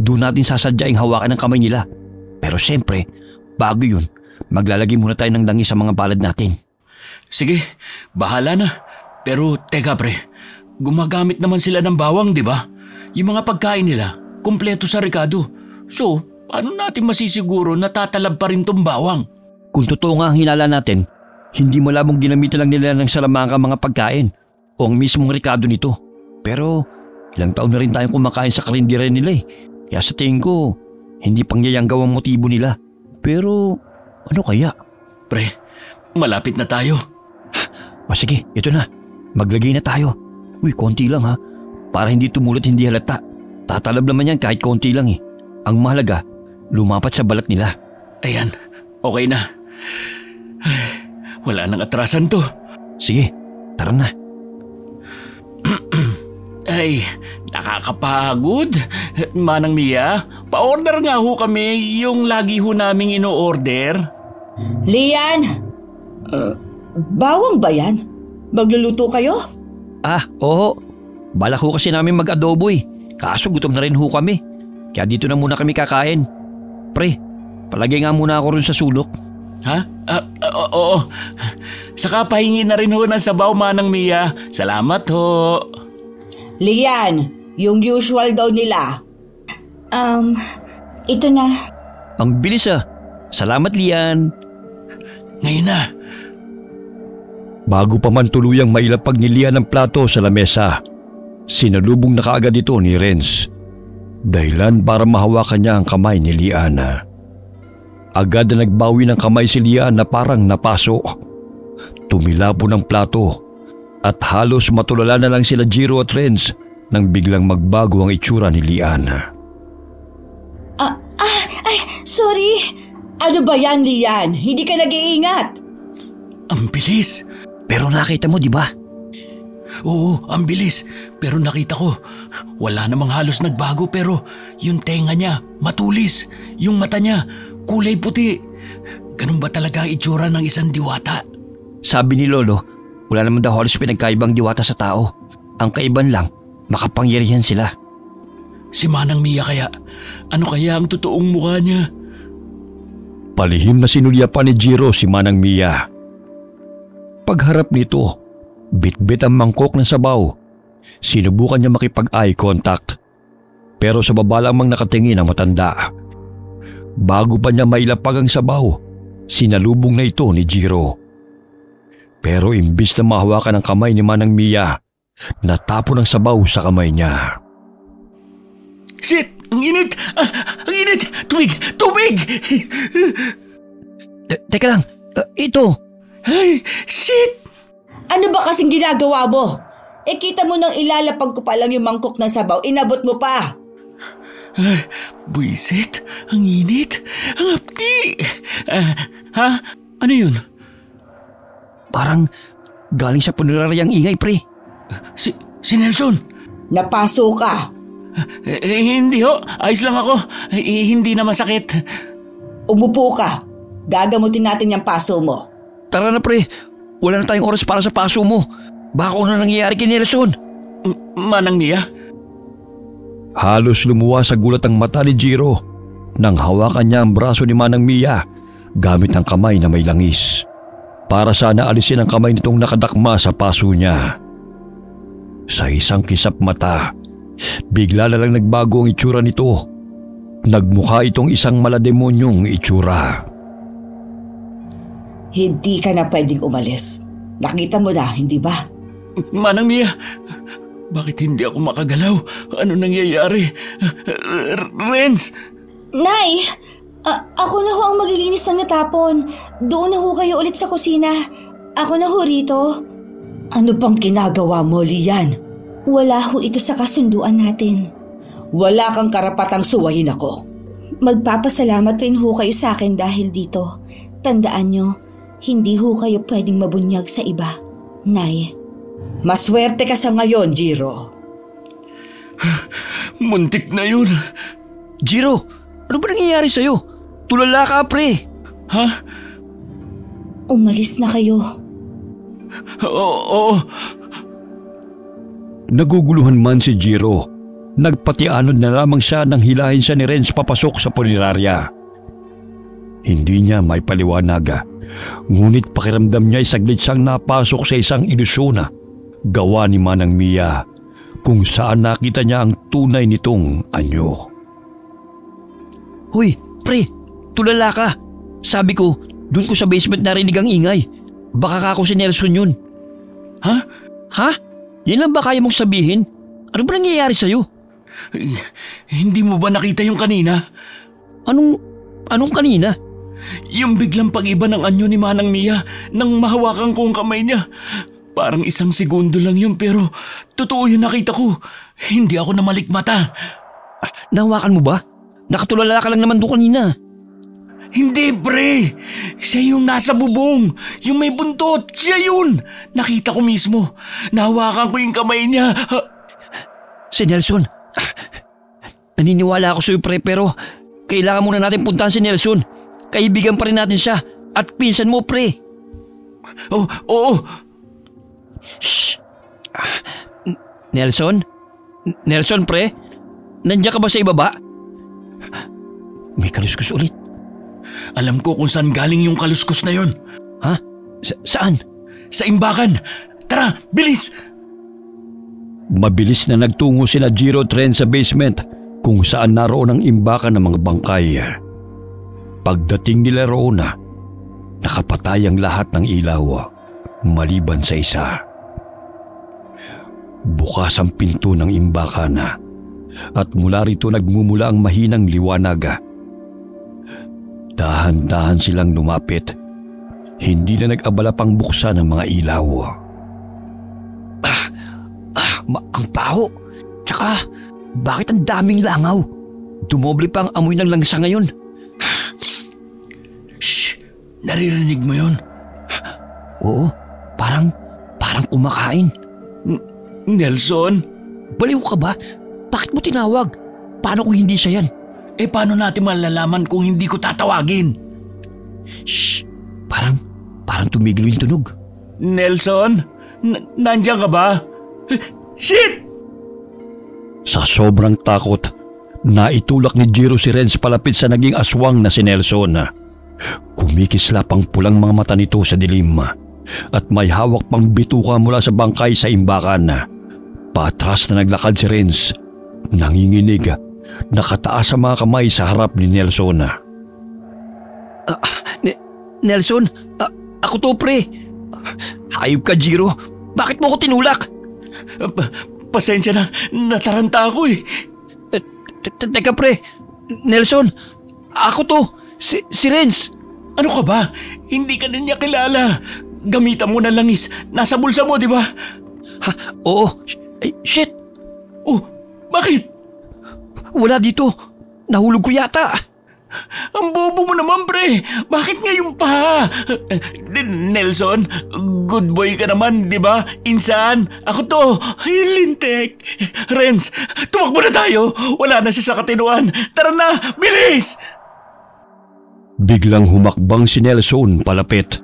doon natin sasadyaing hawakan ng kamay nila. Pero siyempre, bago yun, maglalagay muna tayo ng langis sa mga palad natin. Sige, bahala na. Pero teka pre, gumagamit naman sila ng bawang, di ba? Yung mga pagkain nila, kumpleto sa rekado. So, paano natin masisiguro na tatalab pa rin tong bawang? Kung totoo nga ang hinala natin, hindi malabong ginamitan lang nila ng salamangka mga pagkain o ang mismong rekado nito. Pero ilang taon na rin tayong kumakain sa karinderya nila Kaya sa tingin ko, hindi pangyayanggaw ang motibo nila. Pero ano kaya? Pre, malapit na tayo. Sige, ito na. Maglagay na tayo. Uy, konti lang ha. Para hindi tumulat, hindi halata. Tatalab naman yan kahit konti lang Ang mahalaga, lumapat sa balat nila. Ayan, okay na. Wala nang atrasan to. Sige, tara na. Ay, nakakapagod. Manang Mia, pa-order nga ho kami yung lagi ho naming ino-order. Lian! Bawang ba yan? Magluluto kayo? Oo. Balak ho kasi namin mag-adobo Kaso gutom na rin ho kami. Kaya dito na muna kami kakain. Pre, palagay nga muna ako rin sa sulok. Ha? Oo. Saka pahingi na rin ho ng sabaw, Manang Mia. Salamat ho. Lian, yung usual daw nila. Ito na. Ang bilis ah. Salamat, Lian. Ngayon na. Bago pa man tuluyang mailapag ni Lian ang plato sa lamesa, sinalubong na kaagad ito ni Renz. Dahilan para mahawakan niya ang kamay ni Lian. Agad na nagbawi ng kamay si Lian na parang napaso. Tumilapon ang plato at halos matulala na lang sila Jiro at Renz nang biglang magbago ang itsura ni Lian. Sorry. Ano ba yan, Lian? Hindi ka nag-iingat. Ang bilis. Pero nakita mo, di ba? Oo, ang bilis. Pero nakita ko, wala namang halos nagbago pero yung tenga niya, matulis. Yung mata niya, kulay puti. Ganun ba talaga ang itsura ng isang diwata? Sabi ni Lolo, wala naman daw halos pinagkaibang diwata sa tao. Ang kaiban lang, makapangyarihan sila. Si Manang Mia kaya? Ano kaya ang totoong mukha niya? Palihim na sinulya pa ni Jiro si Manang Mia. Pagharap nito, bitbit ang mangkok ng sabaw. Sinubukan niya makipag-eye contact. Pero sa baba lamang nakatingin ang matanda. Bago pa niya mailapag ang sabaw, sinalubong na ito ni Jiro. Pero imbis na mahawakan ang kamay ni Manang Mia, natapon ang sabaw sa kamay niya. Shit! Ang init! Ang init! Tubig! Teka lang, ito. Ay, shit! Ano ba kasing ginagawa mo? Kita mo nang ilalapag ko pa lang yung mangkok ng sabaw, inabot mo pa. Ay, buisit! Ang init! Ang apti! Ha? Ano yun? Parang galing sa puneraryang ingay, pre. Si Nelson! Napaso ka. Hindi ho. Ayos lang ako. Hindi na masakit. Umupo ka. Gagamutin natin yung paso mo. Tara na, pre. Wala na tayong oras para sa paso mo. Baka ano nangyayari kay Nelson. Manang Mia? Halos lumuwa sa gulat ang mata ni Jiro nang hawakan niya ang braso ni Manang Mia gamit ang kamay na may langis. Para sana alisin ang kamay nitong nakadakma sa paso niya. Sa isang kisap mata, bigla na lang nagbago ang itsura nito. Nagmukha itong isang malademonyong itsura. Hindi ka na pwedeng umalis. Nakita mo na, hindi ba? Manang Mia, bakit hindi ako makagalaw? Ano nangyayari? Renz! Nay! Ako na ho ang maglilinis ng natapon. Doon na ho kayo ulit sa kusina. Ako na ho rito. Ano bang ginagawa mo, Lian? Wala ho ito sa kasunduan natin. Wala kang karapatang suwayin ako. Magpapasalamat rin ho kayo sa akin dahil dito. Tandaan nyo, hindi ho kayo pwedeng mabunyag sa iba. Nay. Maswerte ka sa ngayon, Jiro. Muntik na yun. Jiro, ano ba nangyayari sa'yo? Tulala ka, pre. Ha? Umalis na kayo. Oo. Naguguluhan man si Jiro, nagpatianod na lamang siya nang hilahin siya ni Renz papasok sa punerarya. Hindi niya may paliwanag, ngunit pakiramdam niya ay saglit siyang napasok sa isang ilusyon gawa ni Manang Mia kung saan nakita niya ang tunay nitong anyo. Hoy, pre, tulala ka. Sabi ko, doon ko sa basement narinig ang ingay. Baka kako si Nelson yun. Ha? Ha? Yan lang ba kaya mong sabihin? Ano ba nangyayari sa'yo? Hindi mo ba nakita yung kanina? Anong kanina? Yung biglang pag-iba ng anyo ni Manang Mia nang mahawakan ko ang kamay niya. Parang 1 segundo lang yun pero totoo yung nakita ko. Hindi ako namalikmata. Nahawakan mo ba? Nakatulala ka lang naman doon kanina. Hindi, pre. Siya yung nasa bubong. Yung may buntot. Siya yun. Nakita ko mismo. Nahawakan ko yung kamay niya. Si Nelson. Naniniwala ako sa'yo, pre, pero kailangan muna natin puntahan si Nelson. Kaibigan pa rin natin siya. At pinsan mo, pre. Oo. Shh. Nelson? Nelson, pre? Nandiyan ka ba sa ibaba? May kaluskus ulit. Alam ko kung saan galing yung kaluskos na yon. Ha? Saan? Sa imbakan. Tara, bilis! Mabilis na nagtungo sina Jiro at Renz sa basement kung saan naroon ang imbakan ng mga bangkay. Pagdating nila roon, nakapatay ang lahat ng ilaw maliban sa isa. Bukas ang pinto ng imbakan at mula rito nagmumula ang mahinang liwanag. Dahan-dahan silang lumapit. Hindi na nag-abala pang buksan ang mga ilaw. Ang baho. Tsaka, bakit ang daming langaw? Dumoble pa ang amoy ng langsa ngayon. Shh! Naririnig mo yon? Oo, parang kumakain. Nelson? Baliw ka ba? Bakit mo tinawag? Paano kung hindi siya yan? Paano natin malalaman kung hindi ko tatawagin? Shh! Parang tumigil yung tunog. Nelson? Nandiyan ka ba? Shit! Sa sobrang takot, naitulak ni Jiro si Renz palapit sa naging aswang na si Nelson. Kumikislap ang pulang mga mata nito sa dilim at may hawak pang bituka mula sa bangkay sa imbakan. Patras na naglakad si Renz, nanginginig, nakataas sa mga kamay sa harap ni Nelson. Nelson, ako to pre. Hayop ka, Jiro. Bakit mo ko tinulak? Pasensya na, nataranta ako eh. Teka pre, Nelson, ako to, si Renz. Ano ka ba? Hindi ka na niya kilala. Gamitan mo na langis. Nasa bulsa mo, di ba? Ha? Oo. Shit! Oh, bakit? Wala dito. Nahulog ko yata. Ang bobo mo naman, pre. Bakit ngayon pa? Nelson, good boy ka naman, di ba? Insan, ako to. Ay, lintek. Renz, tumakbo na tayo. Wala na siya sa katinuan. Tara na, bilis! Biglang humakbang si Nelson palapit.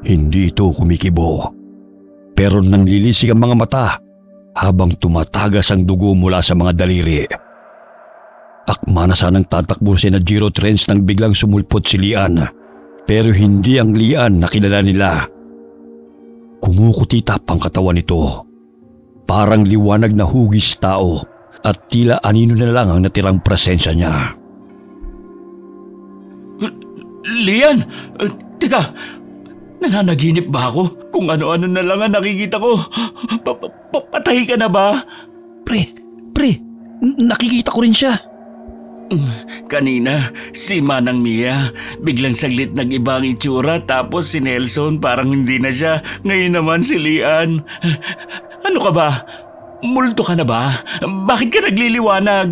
Hindi ito kumikibo. Pero nanlilisik ang mga mata habang tumatagas ang dugo mula sa mga daliri. Akma na sanang tatakbo si Jiro at Renz nang biglang sumulpot si Lian. Pero hindi ang Lian na kilala nila. Kumukutitap ang katawan nito. Parang liwanag na hugis tao at tila anino na lang ang natirang presensya niya. Lian! Teka, nananaginip ba ako? Kung ano-ano na lang ang nakikita ko. Patay ka na ba? Pre, nakikita ko rin siya. Kanina, si Manang Mia, biglang saglit nag-iba ang itsura tapos si Nelson parang hindi na siya. Ngayon naman si Lian. Ano ka ba? Multo ka na ba? Bakit ka nagliliwanag?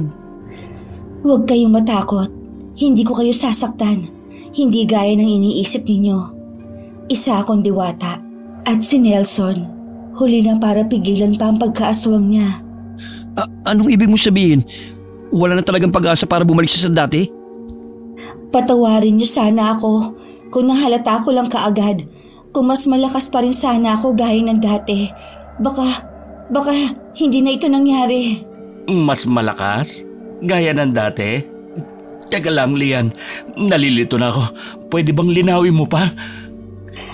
Huwag kayong matakot. Hindi ko kayo sasaktan. Hindi gaya ng iniisip ninyo. Isa akong diwata. At si Nelson, huli na para pigilan pa ang pagkaaswang niya. Anong ibig mo sabihin? Wala na talagang pag-asa para bumalik siya sa dati? Patawarin niyo sana ako kung nahalata ko lang kaagad. Kung mas malakas pa rin sana ako gaya ng dati. Baka hindi na ito nangyari. Mas malakas? Gaya ng dati? Teka lang, Lian. Nalilito na ako. Pwede bang linawin mo pa?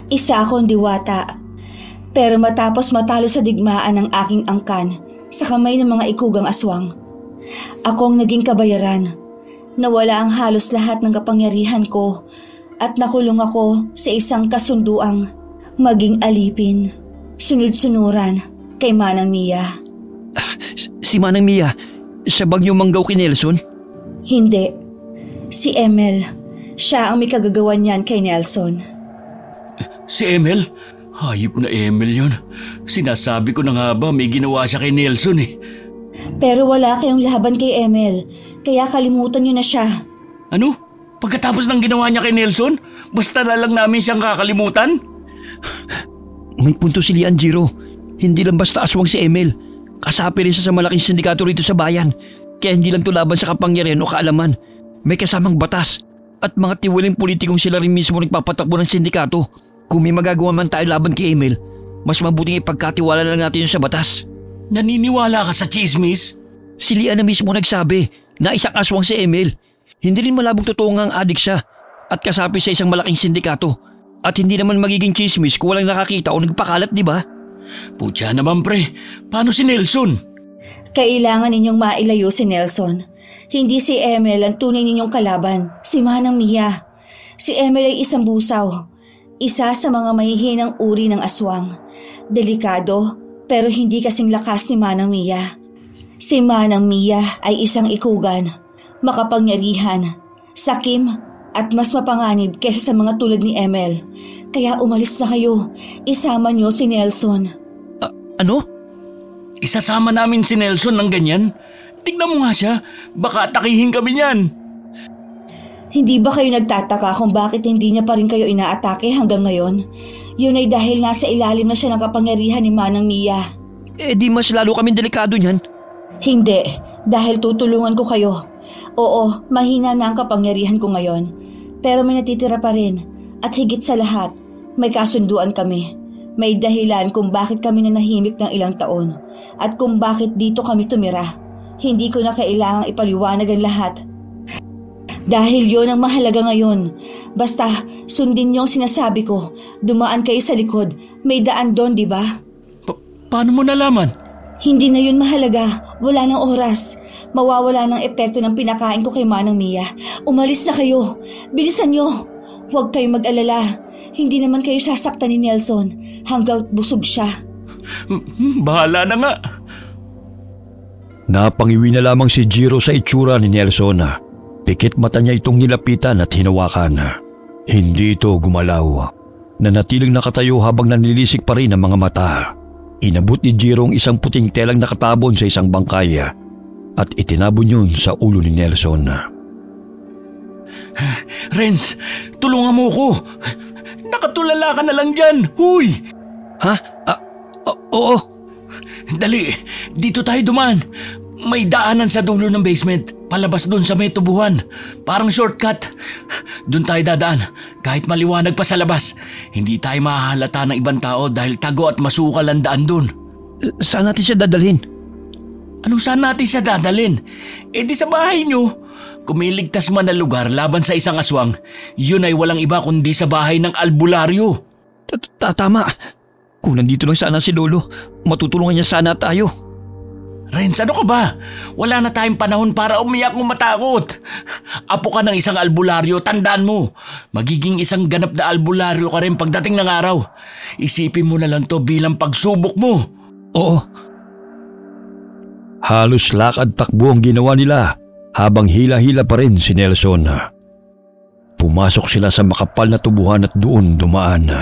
Isa akong diwata. Pero matapos matalo sa digmaan ng aking angkan sa kamay ng mga ikugang aswang, akong naging kabayaran. Nawala ang halos lahat ng kapangyarihan ko at nakulong ako sa isang kasunduang maging alipin, sunod-sunuran kay Manang Mia. Si Manang Mia, siya bang yung manggaw kay Nelson? Hindi. Si Emel. Siya ang may kagagawan niyan kay Nelson. Si Emel? Hayop na Emel yun. Sinasabi ko na nga ba may ginawa siya kay Nelson eh. Pero wala kayong laban kay Emel, kaya kalimutan niyo na siya. Ano? Pagkatapos ng ginawa niya kay Nelson, basta na lang namin siyang kakalimutan? May punto si Lian, Jiro. Hindi lang basta aswang si Emel. Kasapi rin siya sa malaking sindikato rito sa bayan. Kaya hindi lang to laban sa kapangyarihan o kaalaman. May kasamang batas. At mga tiwaling politikong sila rin mismo nagpapatakbo ng sindikato. Kung may magagawa man tayo laban kay Emel, mas mabuting ipagkatiwala lang natin yun sa batas. Naniniwala ka sa chismis? Si Lian na mismo nagsabi na isang aswang si Emel. Hindi rin malabong totoo nga ang adik siya. at kasapi sa isang malaking sindikato. At hindi naman magiging chismis kung walang nakakita o nagpakalat, di ba? Putya naman pre, paano si Nelson? Kailangan ninyong mailayo si Nelson. Hindi si Emil ang tunay ninyong kalaban, si Manang Mia. Si Emil ay isang busaw, isa sa mga mahihinang uri ng aswang. Delikado, pero hindi kasing lakas ni Manang Mia. Si Manang Mia ay isang ikugan, makapangyarihan, sakim at mas mapanganib kaysa sa mga tulad ni Emil. Kaya umalis na kayo, isama niyo si Nelson. Ano? Isasama namin si Nelson ng ganyan? Tignan mo nga siya, baka atakihin kami niyan. Hindi ba kayo nagtataka kung bakit hindi niya pa rin kayo inaatake hanggang ngayon? Yun ay dahil nasa ilalim na siya ng kapangyarihan ni Manang Mia. Di mas lalo kaming delikado niyan. Hindi, dahil tutulungan ko kayo. Oo, mahina na ang kapangyarihan ko ngayon. Pero may natitira pa rin. At higit sa lahat, may kasunduan kami. May dahilan kung bakit kami nanahimik ng ilang taon. At kung bakit dito kami tumira. Hindi ko na kailangang ipaliwanag ang lahat. Dahil yon ang mahalaga ngayon. Basta, sundin niyo ang sinasabi ko. Dumaan kayo sa likod. May daan doon, di ba? Paano mo nalaman? Hindi na yun mahalaga. Wala nang oras. Mawawala ng epekto ng pinakain ko kay Manang Mia. Umalis na kayo. Bilisan niyo. Huwag kayong mag-alala. Hindi naman kayo sasaktan ni Nelson hanggang busog siya. Bahala na nga. Napangiwi na lamang si Jiro sa itsura ni Nelson. Pikit mata niya itong nilapitan at hinawakan. Hindi ito gumalaw. Nanatiling nakatayo habang nanilisik pa rin ang mga mata. Inabot ni Jiro ang isang puting telang nakatabon sa isang bangkay at itinabon yun sa ulo ni Nelson. Renz, tulungan mo ko. Nakatulala ka na lang dyan. Huy! Ha? Oo. Dali, dito tayo dumaan. May daanan sa dulo ng basement, palabas dun sa may tubuhan. Parang shortcut. Dun tayo dadaan, kahit maliwanag pa sa labas. Hindi tayo mahahalata ng ibang tao dahil tago at masukal ang daan dun. Saan natin siya dadalhin? Anong saan natin siya dadalhin? Di sa bahay nyo. Kung may ligtas man na lugar laban sa isang aswang, yun ay walang iba kundi sa bahay ng albularyo. Tama. Kung nandito lang sana si Lolo, matutulungan niya sana tayo. Renz, ano ka ba? Wala na tayong panahon para umiyak o matakot. Apo ka ng isang albularyo, tandaan mo. Magiging isang ganap na albularyo ka rin pagdating ng araw. Isipin mo na lang to bilang pagsubok mo. Oo. Halos lakad takbo ang ginawa nila habang hila-hila pa rin si Nelson. Pumasok sila sa makapal na tubuhan at doon dumaan.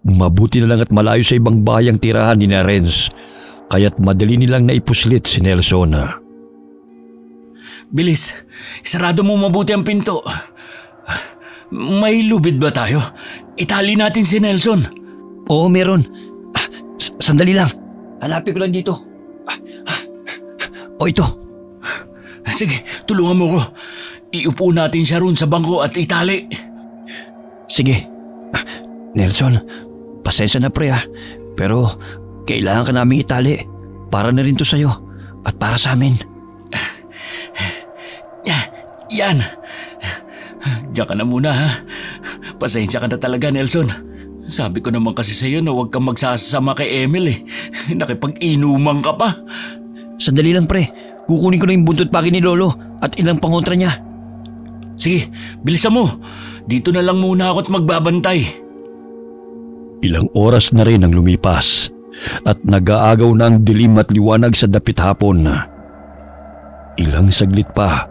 Mabuti na lang at malayo sa ibang bayang tirahan ni Renz, kaya't madali nilang naipuslit si Nelson. Bilis, isarado mo mabuti ang pinto. May lubid ba tayo? Itali natin si Nelson. Oo, meron. Sandali lang. Hanapin ko lang dito. O ito. Sige, tulungan mo ko. Iupo natin siya roon sa bangko at itali. Sige. Nelson, pasensya na pre pero kailangan ka naming itali. Para na rin to sa'yo at para sa amin. Yan. Diyan ka na muna ha. Pasensya ka na talaga, Nelson. Sabi ko naman kasi sa'yo na huwag kang magsasama kay Emil Nakipag-inuman ka pa. Sandali lang pre. Kukunin ko na yung buntot pagi ni Lolo at ilang pangontra niya. Sige, bilisan mo. Dito na lang muna ako at magbabantay. Ilang oras na rin ang lumipas at nag-aagaw na ang dilim at liwanag sa dapit hapon. Ilang saglit pa,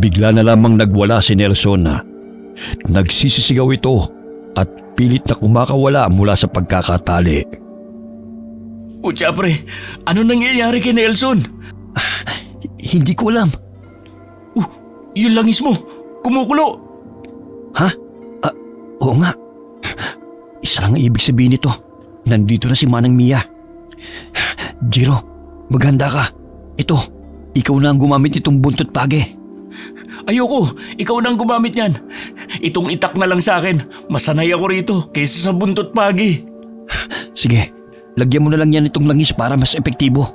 bigla na lamang nagwala si Nelson. Nagsisisigaw ito at pilit na kumakawala mula sa pagkakatali. Utya pre, ano nangyayari kay Nelson? Hindi ko alam. Yung langis mo, kumukulo. Ha? Oo nga. Isa lang ang ibig sabihin nito. Nandito na si Manang Mia. Jiro, maghanda ka. Ito, ikaw na ang gumamit itong buntot page. Ayoko, ikaw na ang gumamit yan. Itong itak na lang sa akin. Masanay ako rito kaysa sa buntot pagi. Sige, lagyan mo na lang yan itong langis para mas epektibo.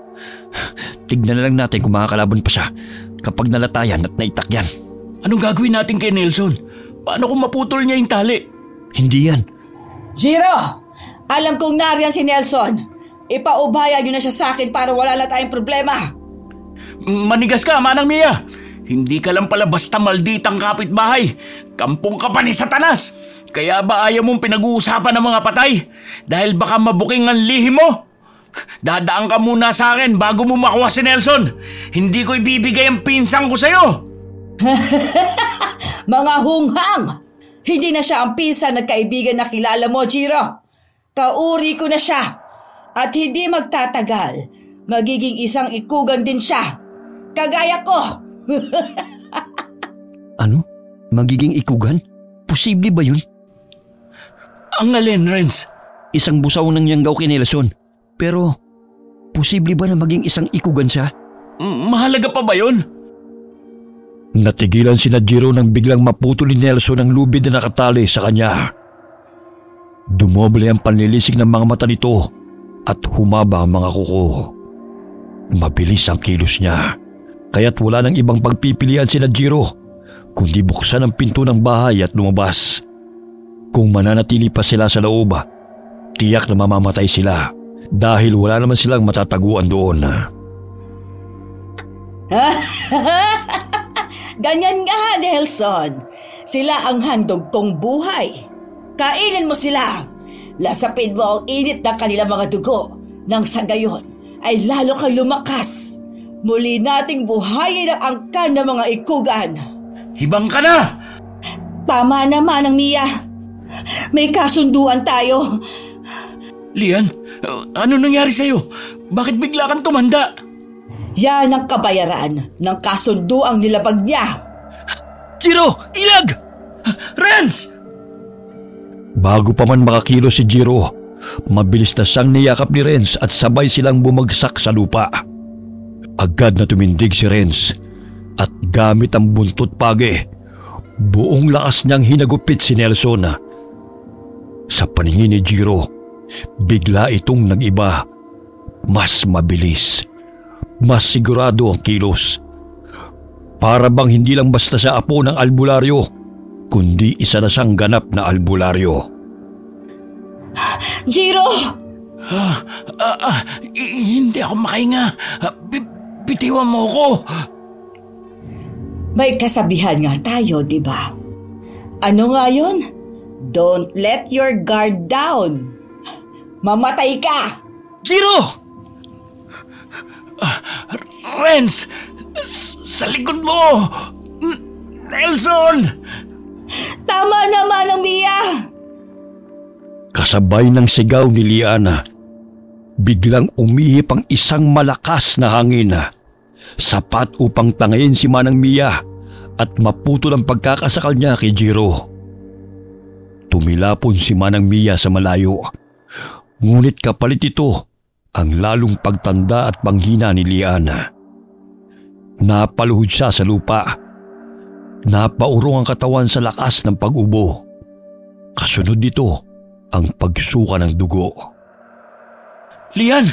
Tignan na lang natin kung makakalaban pa siya kapag nalatayan at naitak yan. Anong gagawin natin kay Nelson? Paano kung maputol niya yung tali? Hindi yan. Jiro! Alam kong nariyan si Nelson. Ipaubaya niyo na siya sa akin para wala na tayong problema. Manigas ka, Manang Mia. Hindi ka lang pala basta malditang kapitbahay. Kampong ka pa ni Satanas. Kaya ba ayaw mong pinag-uusapan ng mga patay? Dahil baka mabuking ang lihim mo? Dadaan ka muna sa akin bago mo makuha si Nelson. Hindi ko ibibigay ang pinsang ko sa'yo. Mga hunghang! Hindi na siya ang pinsan na kaibigan na kilala mo, Jiro. Kauri ko na siya. At hindi magtatagal. Magiging isang ikugan din siya. Kagaya ko. Ano? Magiging ikugan? Posible ba yun? Ang alin, Renz? Isang busaw ng yanggaw kay Nelson. Pero, posible ba na maging isang ikugan siya? Mahalaga pa ba yun? Natigilan sina Jiro nang biglang maputol ni Nelson ang lubid na nakatali sa kanya. Dumoble ang panlilisik ng mga mata nito at humaba ang mga kuko. Mabilis ang kilos niya, kaya't wala nang ibang pagpipilian sina Jiro kundi buksan ang pinto ng bahay at lumabas. Kung mananatili pa sila sa loob, tiyak na mamamatay sila dahil wala naman silang matataguan doon. Ganyan nga, Nelson. Sila ang handog kong buhay. Kainin mo sila. Lasapin mo ang init ng kanilang mga dugo. Nang sa gayon ay lalo kang lumakas. Muli nating buhayin ang angkan ng mga ikugan. Hibang ka na! Tama na, Manang Mia. May kasunduan tayo. Lian, ano nangyari sa'yo? Bakit bigla kang tumanda? Yan ang kabayaran ng kasunduang nilabag niya. Jiro! Ilag! Renz! Bago pa man makakilos si Jiro, mabilis na siyang niyakap ni Renz at sabay silang bumagsak sa lupa. Agad na tumindig si Renz at gamit ang buntot page, buong lakas niyang hinagupit si Nelson. Sa paningin ni Jiro, bigla itong nag-iba. Mas mabilis, mas sigurado ang kilos. Para bang hindi lang basta siya apo ng albularyo, kundi isa na siyang ganap na albularyo. Jiro! Hindi ako makahinga. Bitiwan mo ko. May kasabihan nga tayo, di ba? Ano nga yun? Don't let your guard down. Mamatay ka! Jiro! Renz! Sa likod mo! Nelson! Tama na, Manang Mia! Kasabay ng sigaw ni Liana, biglang umihip ang isang malakas na hangin, sapat upang tangayin si Manang Mia at maputol ang pagkakasakal niya kay Jiro. Tumilapon si Manang Mia sa malayo, ngunit kapalit ito ang lalong pagtanda at panghina ni Liana. Napaluhod siya sa lupa. Napaurong ang katawan sa lakas ng pag-ubo. Kasunod dito ang pagsuka ng dugo. Lian!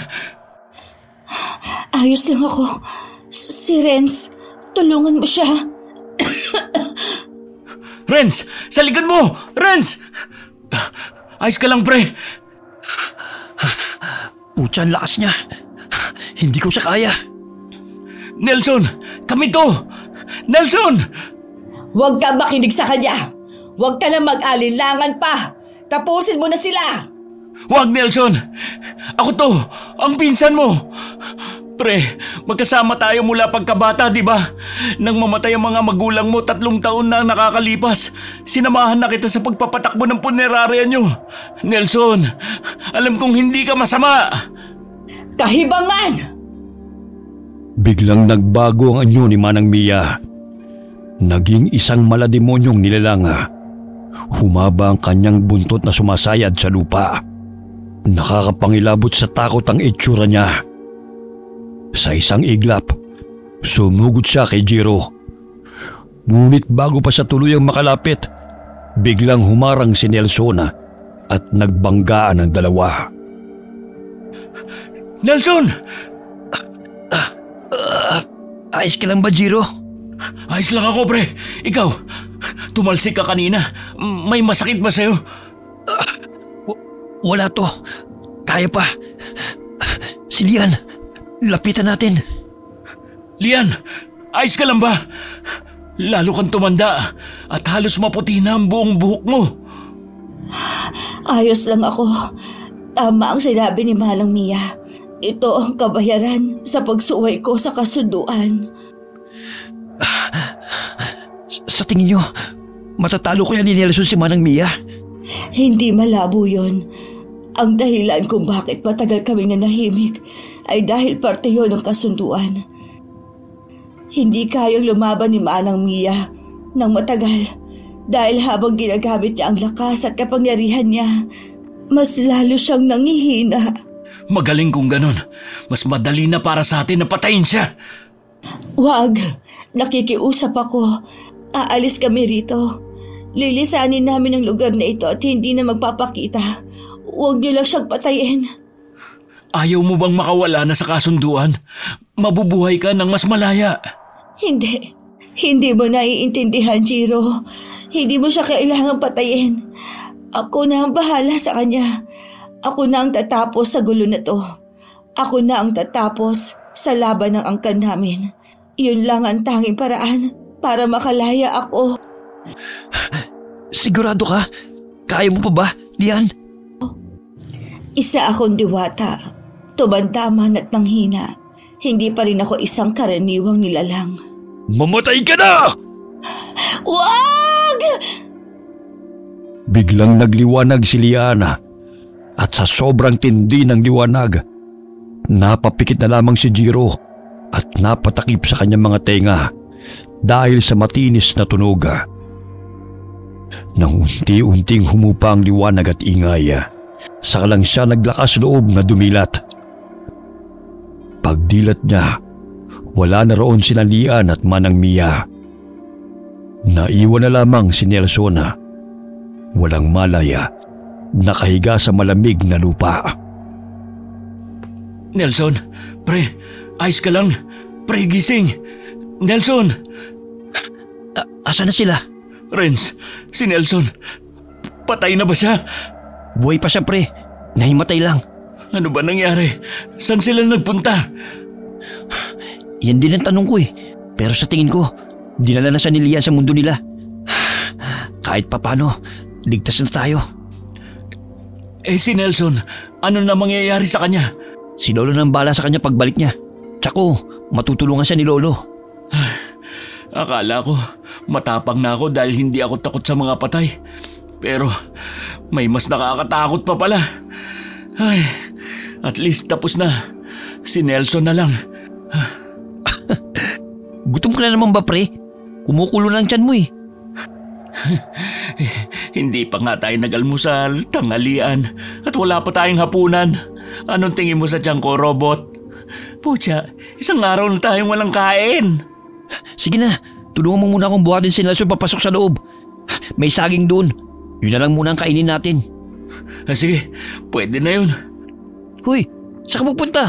Ayos lang ako. Si Renz, tulungan mo siya. Renz! Sa likod mo! Renz! Ayos ka lang, pre. Putya, ang lakas niya. Hindi ko siya kaya. Nelson! Kami to! Nelson! Huwag ka makinig sa kanya. Huwag ka na mag-alinlangan pa. Tapusin mo na sila. Huwag, Nelson! Ako to! Ang pinsan mo! Pre, magkasama tayo mula pagkabata, di ba? Nang mamatay ang mga magulang mo, 3 taon na ang nakakalipas. Sinamahan na kita sa pagpapatakbo ng punerarya nyo. Nelson, alam kong hindi ka masama. Kahibangan! Biglang nagbago ang anyo ni Manang Mia. Naging isang malademonyong nilalang. Humaba ang kanyang buntot na sumasayad sa lupa. Nakakapangilabot sa takot ang itsura niya. Sa isang iglap, sumugod siya kay Jiro. Ngunit bago pa siya tuluyang makalapit, biglang humarang si Nelson at nagbanggaan ang dalawa. Nelson! Ayos ka lang ba, Jiro? Ayos lang ako, pre. Ikaw, tumalsik ka kanina. May masakit ba sa'yo? Wala to. Kaya pa. Si Lian, lapitan natin. Lian, ayos ka lang ba? Lalo kang tumanda at halos maputi na ang buong buhok mo. Ayos lang ako. Tama ang sinabi ni Manang Mia. Ito ang kabayaran sa pagsuway ko sa kasunduan. Sa tingin nyo, matatalo kaya ni Nelson si Manang Mia? Hindi malabo yun. Ang dahilan kung bakit matagal kaming nanahimik ay dahil parte yun ng kasunduan. Hindi kayang lumaban ni Manang Mia ng matagal dahil habang ginagamit niya ang lakas at kapangyarihan niya, mas lalo siyang nangihina. Magaling kung ganon. Mas madali na para sa atin na patayin siya. Wag, nakikiusap ako. Aalis kami rito. Lilisanin namin ang lugar na ito at hindi na magpapakita. Huwag niyo lang siyang patayin. Ayaw mo bang makawala na sa kasunduan? Mabubuhay ka ng mas malaya. Hindi. Hindi mo naiintindihan, Jiro. Hindi mo siya kailangang patayin. Ako na ang bahala sa kanya. Ako na ang tatapos sa gulo na to. Ako na ang tatapos sa laban ng angkan namin. Yun lang ang tanging paraan para makalaya ako. Sigurado ka? Kaya mo pa ba, Lian? Isa akong diwata. Tumandaman at nanghina. Hindi pa rin ako isang karaniwang nilalang. Mamatay ka na! Wag! Biglang nagliwanag si Liana at sa sobrang tindi ng liwanag, napapikit na lamang si Jiro at napatakip sa kanyang mga tenga dahil sa matinis na tunog. Nang unti-unting humupa ang liwanag at ingay, saka lang siya naglakas loob na dumilat. Pagdilat niya, wala na roon sina Lian at Manang Mia. Naiwan na lamang si Nelson, walang malaya, nakahiga sa malamig na lupa. Nelson, pre, ayos ka lang. Pre, gising. Nelson! Asa na sila? Renz, si Nelson, patay na ba siya? Buhay pa siya, pre. Nahimatay lang. Ano ba nangyari? Saan sila nagpunta? Yan din ang tanong ko eh. Pero sa tingin ko, dinala na siya ni Lian sa mundo nila. Kahit papano, ligtas na tayo. Eh si Nelson, ano na mangyayari sa kanya? Si Lolo nang bala sa kanya pagbalik niya. Tsako, matutulungan siya ni Lolo. Akala ko, matapang na ako dahil hindi ako takot sa mga patay. Pero may mas nakakatakot pa pala. Ay, at least tapos na. Si Nelson na lang. Gutom ka na naman ba, pre? Kumukulo ng tiyan mo eh. Hindi pa nga tayo nag-almusal, tanghalian, at wala pa tayong hapunan. Anong tingin mo sa tiyan ko, robot? Pucha, isang araw na tayong walang kain. Sige na, tulungan mo muna akong buhatin si Nelson papasok sa loob. May saging doon. Yun na lang muna ang kainin natin. Sige, pwede na yun. Hoy, saan ka magpunta?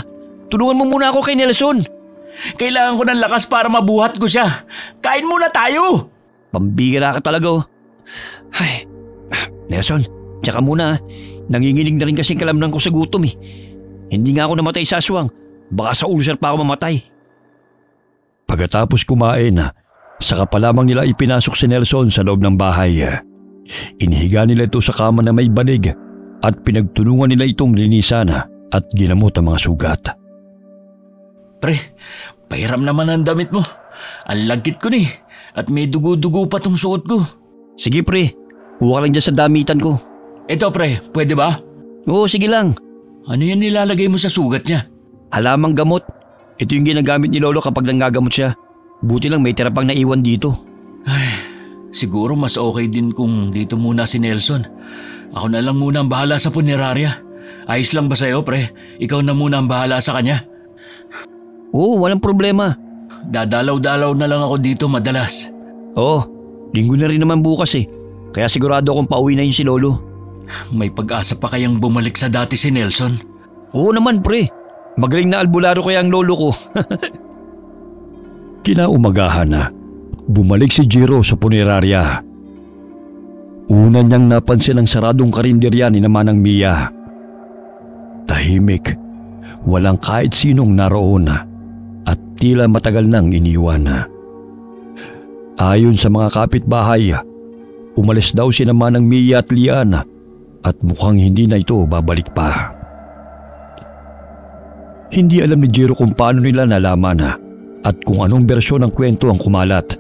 Tulungan mo muna ako kay Nelson. Kailangan ko ng lakas para mabuhat ko siya. Kain muna tayo! Pambihira ka talaga oh. Ay, Nelson, tsaka muna. Nanginginig na rin kasing kalamnan ko sa gutom eh. Hindi nga ako namatay sa aswang. Baka sa ulcer pa ako mamatay. Pagkatapos kumain, saka pa lamang nila ipinasok si Nelson sa loob ng bahay. Inihiga nila ito sa kama na may banig at pinagtulungan nila itong linisan at ginamot ang mga sugat. Pre, pahiram naman ang damit mo. Ang lagkit ko ni at may dugo-dugo pa tong suot ko. Sige pre, kuha ka lang dyan sa damitan ko. Eto pre, pwede ba? Oo, sige lang. Ano yan nilalagay mo sa sugat niya? Halamang gamot. Ito yung ginagamit ni Lolo kapag nanggagamot siya. Buti lang may tira pang naiwan dito. Ay, siguro mas okay din kung dito muna si Nelson. Ako na lang muna ang bahala sa punerarya. Ayos lang ba sa'yo, pre? Ikaw na muna ang bahala sa kanya. Oo, walang problema. Dadalaw-dalaw na lang ako dito madalas. Oo, linggo na rin naman bukas eh. Kaya sigurado akong pauwi na yun si Lolo. May pag-asa pa kayang bumalik sa dati si Nelson? Oo naman pre. Magaling na albularyo kaya ang lolo ko. Kinaumagahan na, bumalik si Jiro sa punerarya Una niyang napansin ang saradong karinderya ni Manang Mia. Tahimik, walang kahit sinong naroon at tila matagal nang iniwan. Ayon sa mga kapitbahay, umalis daw sina Manang Mia at Lian at mukhang hindi na ito babalik pa. Hindi alam ni Jiro kung paano nila nalaman at kung anong bersyon ng kwento ang kumalat.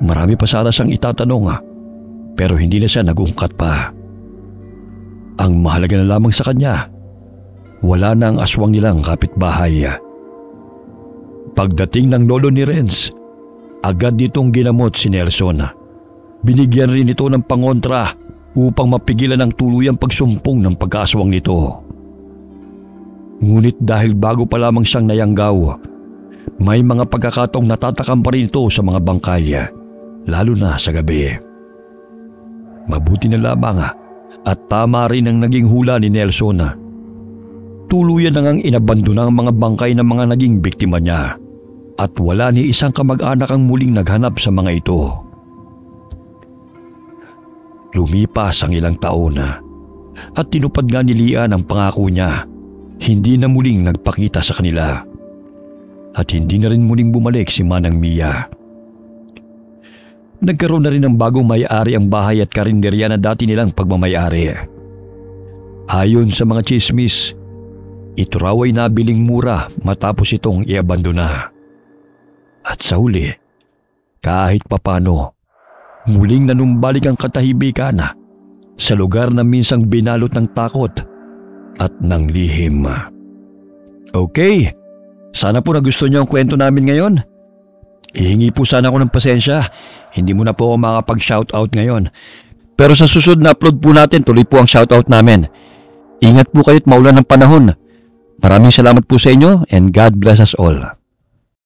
Marami pa sana siyang itatanong pero hindi na siya nag-ungkat pa. Ang mahalaga na lamang sa kanya, wala na ang aswang nilang kapitbahay. Pagdating ng lolo ni Renz, agad nitong ginamot si Nelson. Binigyan rin ito ng pangontra upang mapigilan ang tuluyang pagsumpong ng pagkaaswang nito. Ngunit dahil bago pa lamang siyang nayanggaw, may mga pagkakataong natatakam pa rin ito sa mga bangkay, lalo na sa gabi. Mabuti na lamang at tama rin ang naging hula ni Nelson. Tuluyan na ngang inabandona ang mga bangkay ng mga naging biktima niya at wala ni isang kamag-anak ang muling naghanap sa mga ito. Lumipas ang ilang taon at tinupad nga ni Lian ang pangako niya. Hindi na muling nagpakita sa kanila at hindi na rin muling bumalik si Manang Mia. Nagkaroon na rin ng bagong may-ari ang bahay at karinderya na dati nilang pagmamayari. Ayon sa mga chismis, ito raw ay nabiling mura matapos itong iabandona. At sa huli, kahit papano, muling nanumbalik ang katahimikan sa lugar na minsang binalot ng takot at ng lihim. Okay, sana po nagustuhan niyo ang kwento namin ngayon. Ihingi po sana ako ng pasensya, hindi mo na po ako makapag-shoutout ngayon. Pero sa susunod na upload po natin, tuloy po ang shoutout namin. Ingat po kayo at maulan ng panahon. Maraming salamat po sa inyo and God bless us all.